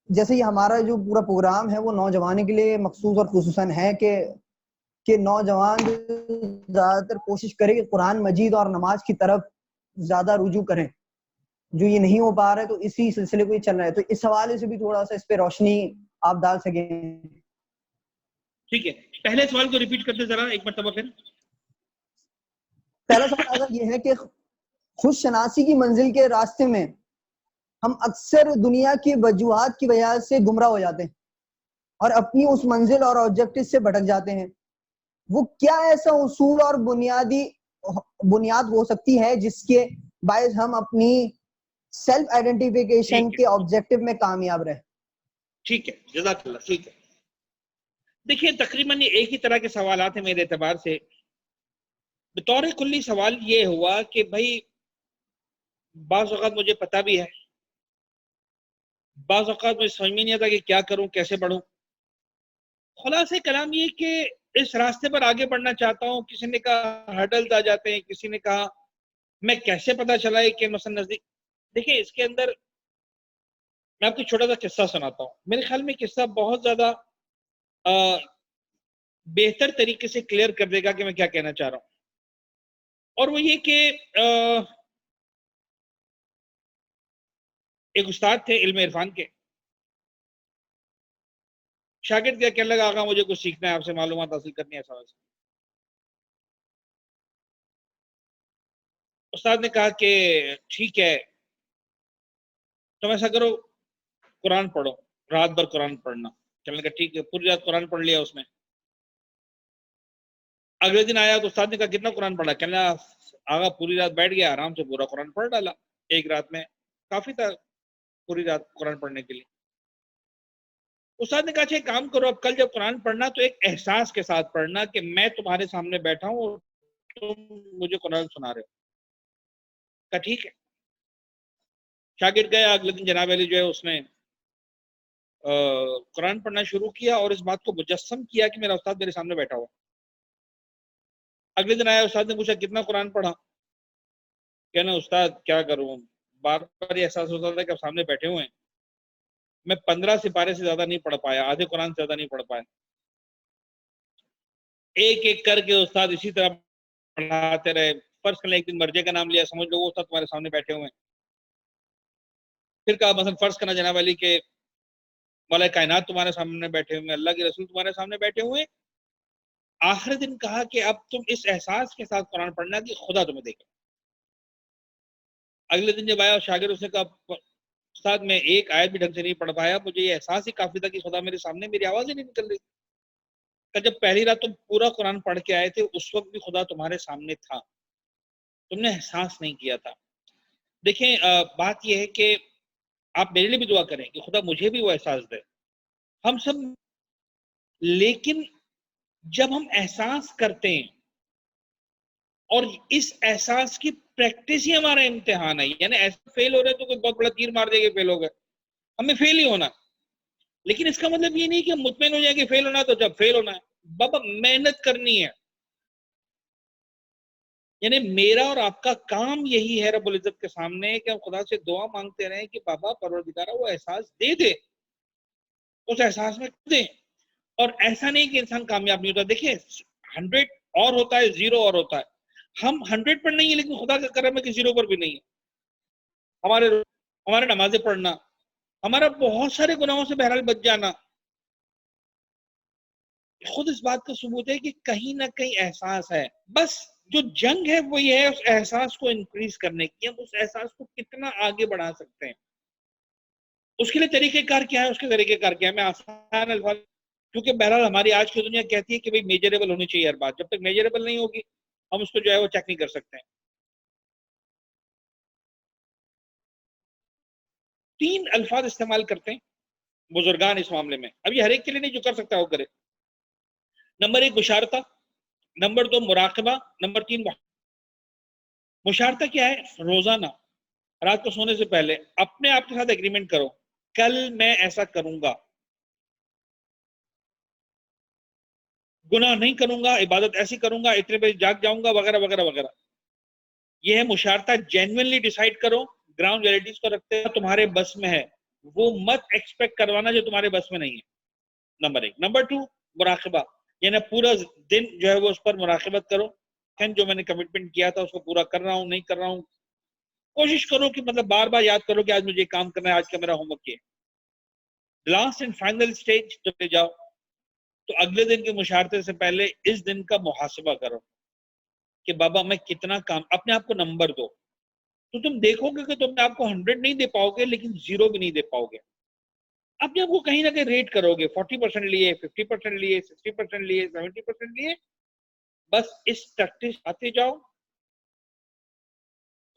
جیسے یہ ہمارا جو پورا پروگرام ہے وہ نوجوانوں کے لیے مخصوص اور خصوصاً ہے کہ نوجوان زیادہ تر کوشش کرے کہ قرآن مجید اور نماز کی طرف زیادہ رجوع کریں. جو یہ نہیں ہو پا رہا ہے تو اسی سلسلے کو یہ چل رہا ہے، تو اس حوالے سے بھی تھوڑا سا اس پہ روشنی آپ ڈال سکیں. ٹھیک ہے. پہلے سوال کو ریپیٹ کرتے ذرا ایک مرتبہ پھر. پہلا سوال اگر یہ ہے کہ خود شناسی کی منزل کے راستے میں ہم اکثر دنیا کی وجوہات کی وجہ سے گمراہ ہو جاتے ہیں اور اپنی اس منزل اور آبجیکٹو سے بھٹک جاتے ہیں. وہ کیا ایسا اصول اور بنیاد ہو سکتی ہے جس کے باعث ہم اپنی سیلف آئیڈینٹیفیکیشن کے آبجیکٹو میں کامیاب رہے؟ ٹھیک ہے. جزاک اللہ. ٹھیک ہے. دیکھیے تقریباً ایک ہی طرح کے سوالات ہیں میرے اعتبار سے. بطور کلی سوال یہ ہوا کہ بھائی بعض اوقات مجھے پتا بھی ہے، بعض اوقات مجھے سمجھ میں نہیں آتا کہ کیا کروں، کیسے بڑھوں. خلاصہ کلام یہ کہ اس راستے پر آگے بڑھنا چاہتا ہوں. کسی نے کہا ہرڈلز آ جاتے ہیں, کسی نے کہا میں کیسے پتا چلا ہے کہ مثلا نزدیک. دیکھیں اس کے اندر میں آپ کو چھوٹا سا قصہ سناتا ہوں. میرے خیال میں قصہ بہت زیادہ بہتر طریقے سے کلیئر کر دے گا کہ میں کیا کہنا چاہ رہا ہوں. اور وہ یہ کہ ایک استاد تھے علم عرفان کے, شاگرد کیا کہنے لگا آقا مجھے کچھ سیکھنا ہے, آپ سے معلومات حاصل کرنی ہے. ایسا ویسا استاد نے کہا کہ ٹھیک ہے تم ایسا کرو قرآن پڑھو, رات بھر قرآن پڑھنا. کہنے لگا ٹھیک ہے, پوری رات قرآن پڑھ لیا اس نے. اگلے دن آیا تو استاد نے کہا کتنا قرآن پڑھا؟ کہنے لگا آقا پوری رات بیٹھ گیا, آرام سے پورا قرآن پڑھ ڈالا. ایک رات میں کافی تھا پوری رات قرآن پڑھنے کے لیے. استاد نے کہا اچھا ایک کام کرو, اب کل جب قرآن پڑھنا تو ایک احساس کے ساتھ پڑھنا کہ میں تمہارے سامنے بیٹھا ہوں اور تم مجھے قرآن سنا رہے ہو. کہا ٹھیک ہے. شاگرد گیا, اگلے دن جناب علی جو ہے اس نے قرآن پڑھنا شروع کیا اور اس بات کو مجسم کیا کہ میرا استاد میرے سامنے بیٹھا ہوا. اگلے دن آیا, استاد نے پوچھا کتنا قرآن پڑھا؟ کہنا استاد کیا کروں, بار بار یہ احساس ہوتا تھا کہ آپ سامنے بیٹھے ہوئے ہیں. میں 15 سپارے سے زیادہ نہیں پڑھ پایا, آدھے قرآن سے زیادہ نہیں پڑھ پایا. ایک ایک کر کے استاد اسی طرح پڑھاتے رہے. فرض کریں ایک دن مرجے کا نام لیا, سمجھ لو وہ استاد تمہارے سامنے بیٹھے ہوئے ہیں. پھر کہا مثلا فرض کرنا جناب علی کے مولا کائنات تمہارے سامنے بیٹھے ہوئے ہیں, اللہ کے رسول تمہارے سامنے بیٹھے ہوئے ہیں. آخر دن کہا کہ اب تم اس احساس کے ساتھ قرآن پڑھنا کہ خدا تمہیں دیکھے. اگلے دن جب آیا شاگرد اس نے کہا استاد میں ایک آیت بھی ڈھنگ سے نہیں پڑھ پایا, مجھے یہ احساس ہی کافی تھا کہ خدا میرے سامنے, میری آواز ہی نہیں نکل رہی. کہ جب پہلی رات تم پورا قرآن پڑھ کے آئے تھے اس وقت بھی خدا تمہارے سامنے تھا, تم نے احساس نہیں کیا تھا. دیکھیں بات یہ ہے کہ آپ میرے لیے بھی دعا کریں کہ خدا مجھے بھی وہ احساس دے, ہم سب. لیکن جب ہم احساس کرتے ہیں اور اس احساس کی پریکٹس ہی ہمارا امتحان ہے, یعنی ایسا فیل ہو رہے تو کوئی بہت بڑا تیر مار دے گا فیل ہو گئے, ہمیں فیل ہی ہونا. لیکن اس کا مطلب یہ نہیں کہ ہم مطمئن ہو جائیں کہ فیل ہونا تو جب فیل ہونا ہے. بابا محنت کرنی ہے. یعنی میرا اور آپ کا کام یہی ہے رب العزت کے سامنے کہ ہم خدا سے دعا مانگتے رہیں کہ بابا پروردگارہ وہ احساس دے دے, اس احساس میں دیں. اور ایسا نہیں کہ انسان کامیاب نہیں ہوتا. دیکھیں 100 اور ہوتا ہے, 0 اور ہوتا ہے. ہم 100 پر نہیں ہے لیکن خدا کا کرم ہے کہ 0 پر بھی نہیں ہے. ہمارے نمازیں پڑھنا, ہمارا بہت سارے گناہوں سے بہرحال بچ جانا, خود اس بات کا ثبوت ہے کہ کہیں نہ کہیں احساس ہے. بس جو جنگ ہے وہ یہ ہے اس احساس کو انکریز کرنے کی, ہم اس احساس کو کتنا آگے بڑھا سکتے ہیں. اس کے لیے طریقہ کار کیا ہے, اس کے طریقہ کار کیا ہے. میں آسان الفاظ, کیونکہ بہرحال ہماری آج کی دنیا کہتی ہے کہ بھئی میجریبل ہونی چاہیے ہر بات. جب تک میجریبل نہیں ہوگی ہم اس کو جو ہے وہ چیک نہیں کر سکتے ہیں. 3 الفاظ استعمال کرتے ہیں بزرگان اس معاملے میں. اب یہ ہر ایک کے لیے نہیں, جو کر سکتا وہ کرے. نمبر 1 مشارطہ, نمبر 2 مراقبہ, نمبر 3 مشارطہ کیا ہے؟ روزانہ رات کو سونے سے پہلے اپنے آپ کے ساتھ ایگریمنٹ کرو, کل میں ایسا کروں گا, گناہ نہیں کروں گا, عبادت ایسی کروں گا, اتنے بجے جاگ جاؤں گا, وغیرہ وغیرہ وغیرہ. یہ ہے مشارطہ. جینوئنلی ڈیسائیڈ کرو, گراؤنڈ ریئلٹیز کو رکھتے ہیں تمہارے بس میں ہے, وہ مت ایکسپیکٹ کروانا جو تمہارے بس میں نہیں ہے. نمبر 1. نمبر 2 مراقبہ, یعنی پورا دن جو ہے وہ اس پر مراقبت کرو, جو میں نے کمٹمنٹ کیا تھا اس کو پورا کر رہا ہوں نہیں کر رہا ہوں. کوشش کرو کہ مطلب بار بار یاد کرو کہ آج مجھے کام کرنا ہے, آج کا میرا ہوم ورک یہ. لاسٹ اینڈ فائنل سٹیج جب لے جاؤ تو اگلے دن کے مشارطے سے پہلے اس دن کا محاسبہ کرو کہ بابا میں کتنا کام, اپنے آپ کو نمبر دو. تو تم دیکھو گے کہ تم آپ کو 100 نہیں دے پاؤ گے لیکن 0 بھی نہیں دے پاؤ گے. اپنے آپ کو کہیں نہ کہیں ریٹ کرو گے, 40% لیے, 50% لیے, 60% لیے, 70% لیے. بس اس پریکٹس آتے جاؤ,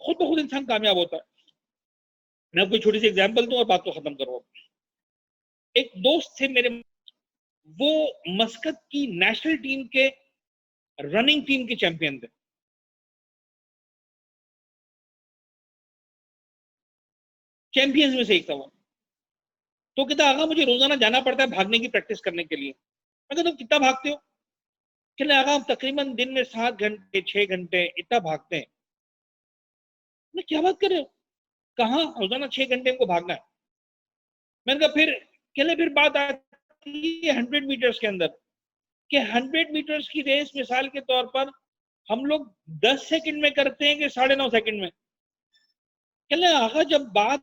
خود بخود انسان کامیاب ہوتا ہے. میں کوئی چھوٹی سی ایگزامپل دوں اور بات کو ختم کروں. ایک دوست تھے میرے, وہ مسقط کی نیشنل ٹیم کے رننگ ٹیم کے چیمپئن تھے. چیمپئنز میں سے ایک تھا وہ. تو کہتا آقا مجھے روزانہ جانا پڑتا ہے بھاگنے کی پریکٹس کرنے کے لیے. میں کہتا تم کتنا بھاگتے ہو؟ کہ آقا ہم تقریباً دن میں 7 گھنٹے 6 گھنٹے اتنا بھاگتے ہیں. میں کیا بات کر رہے ہو؟ کہاں روزانہ 6 گھنٹے کو بھاگنا ہے؟ میں نے کہا پھر بات آتی ہے 100 میٹرز کے اندر کہ 100 میٹرز کی ریس مثال کے طور پر ہم لوگ 10 سیکنڈ میں کرتے ہیں کہ 9.5 سیکنڈ میں. کہ آقا جب بات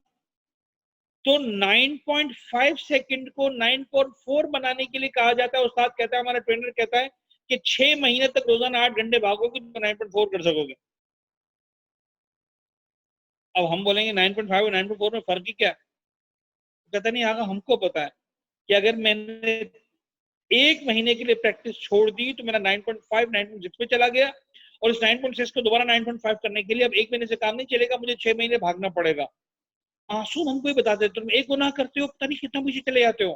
تو 9.5 سیکنڈ کو 9.4 بنانے کے لیے کہا جاتا ہے. استاد کہتا ہے, ہمارا ٹرینر کہتا ہے کہ 6 مہینے تک روزانہ 8 گھنٹے بھاگو گے تو 9.4 کر سکو گے. اب ہم بولیں گے 9.5 اور 9.4 میں فرق ہی کیا ہے؟ کہتا نہیں آقا ہم کو پتا ہے کہ اگر میں نے 1 مہینے کے لیے پریکٹس چھوڑ دی تو میرا 9.5 9.6 پہ چلا گیا, اور اس 9.6 کو دوبارہ 9.5 کرنے کے لیے اب 1 مہینے سے کام نہیں چلے گا, مجھے 6 مہینے بھاگنا پڑے گا. معصوم ہم کو ہی بتاتے ہیں تم ایک گناہ کرتے ہو پتہ نہیں کتنا پیچھے چلے جاتے ہو.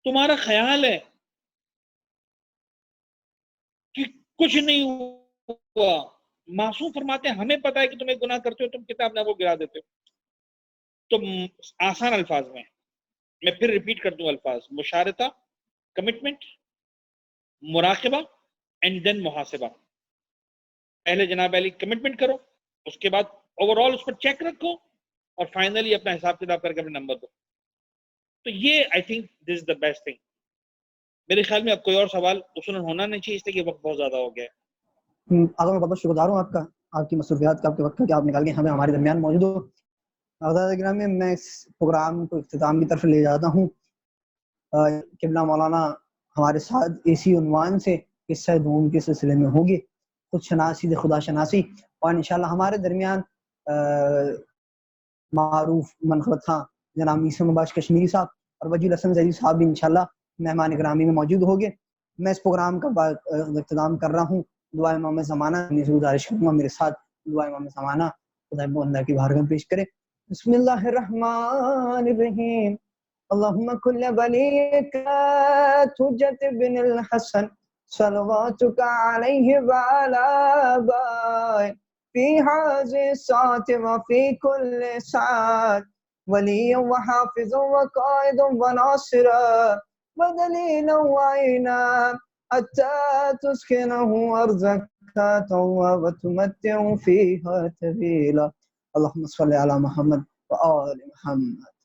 تمہارا خیال ہے کہ کچھ نہیں ہوا. معصوم فرماتے ہیں ہمیں پتا ہے کہ تم ایک گناہ کرتے ہو, تم کتاب نہ وہ گرا دیتے ہو. تو آسان الفاظ میں پھر ریپیٹ کر دوں الفاظ: مشارطہ, کمٹمنٹ, مراقبہ اینڈ دین محاسبہ. پہلے جناب علی کمٹمنٹ کرو, اس کے بعد اوور آل اس پر چیک رکھو, اور فائنلی اپنا حساب کتاب کر کے اپنے نمبر دو. تو یہ I think this is the best thing. میرے خیال میں اب کوئی اور سوال اصولاً ہونا نہیں چاہیے, اس لیے کہ وقت بہت زیادہ ہو گیا ہے. آقا میں بہت شکر گزار ہوں آپ کا, آپ کی مصروفیات کا, آپ کے وقت کہ آپ نکال کے ہمیں ہمارے درمیان موجود ہو. حضرات گرامی, میں اس پروگرام کو اختتام کی طرف لے جاتا ہوں. قبلہ مولانا ہمارے ساتھ اسی عنوان سے قصہ دوم کے سلسلے میں ہوگی, خود شناسی خدا شناسی, اور انشاءاللہ ہمارے درمیان معروف منقبت خاں جناب میسر مباش کشمیری صاحب اور وجیل حسن زیدی صاحب بھی انشاءاللہ مہمان گرامی میں موجود ہوں گے. میں اس پروگرام کا اختتام کر رہا ہوں. دعا امام زمانہ سے گزارش کروں گا میرے ساتھ دعا امام زمانہ خدا اللہ کی بارگاہ میں پیش کرے. بسم اللہ الرحمن الرحیم. اللهم كل وليك حجة بن الحسن صلواتك عليه وعلى آبائه في هذه الساعة وفي كل ساعة وليا وحافظا وقائدا وناصرا ودليلا وعينا حتى تسكنه أرضك وتمتع فيها طويلا. اللهم صل على محمد وآل محمد.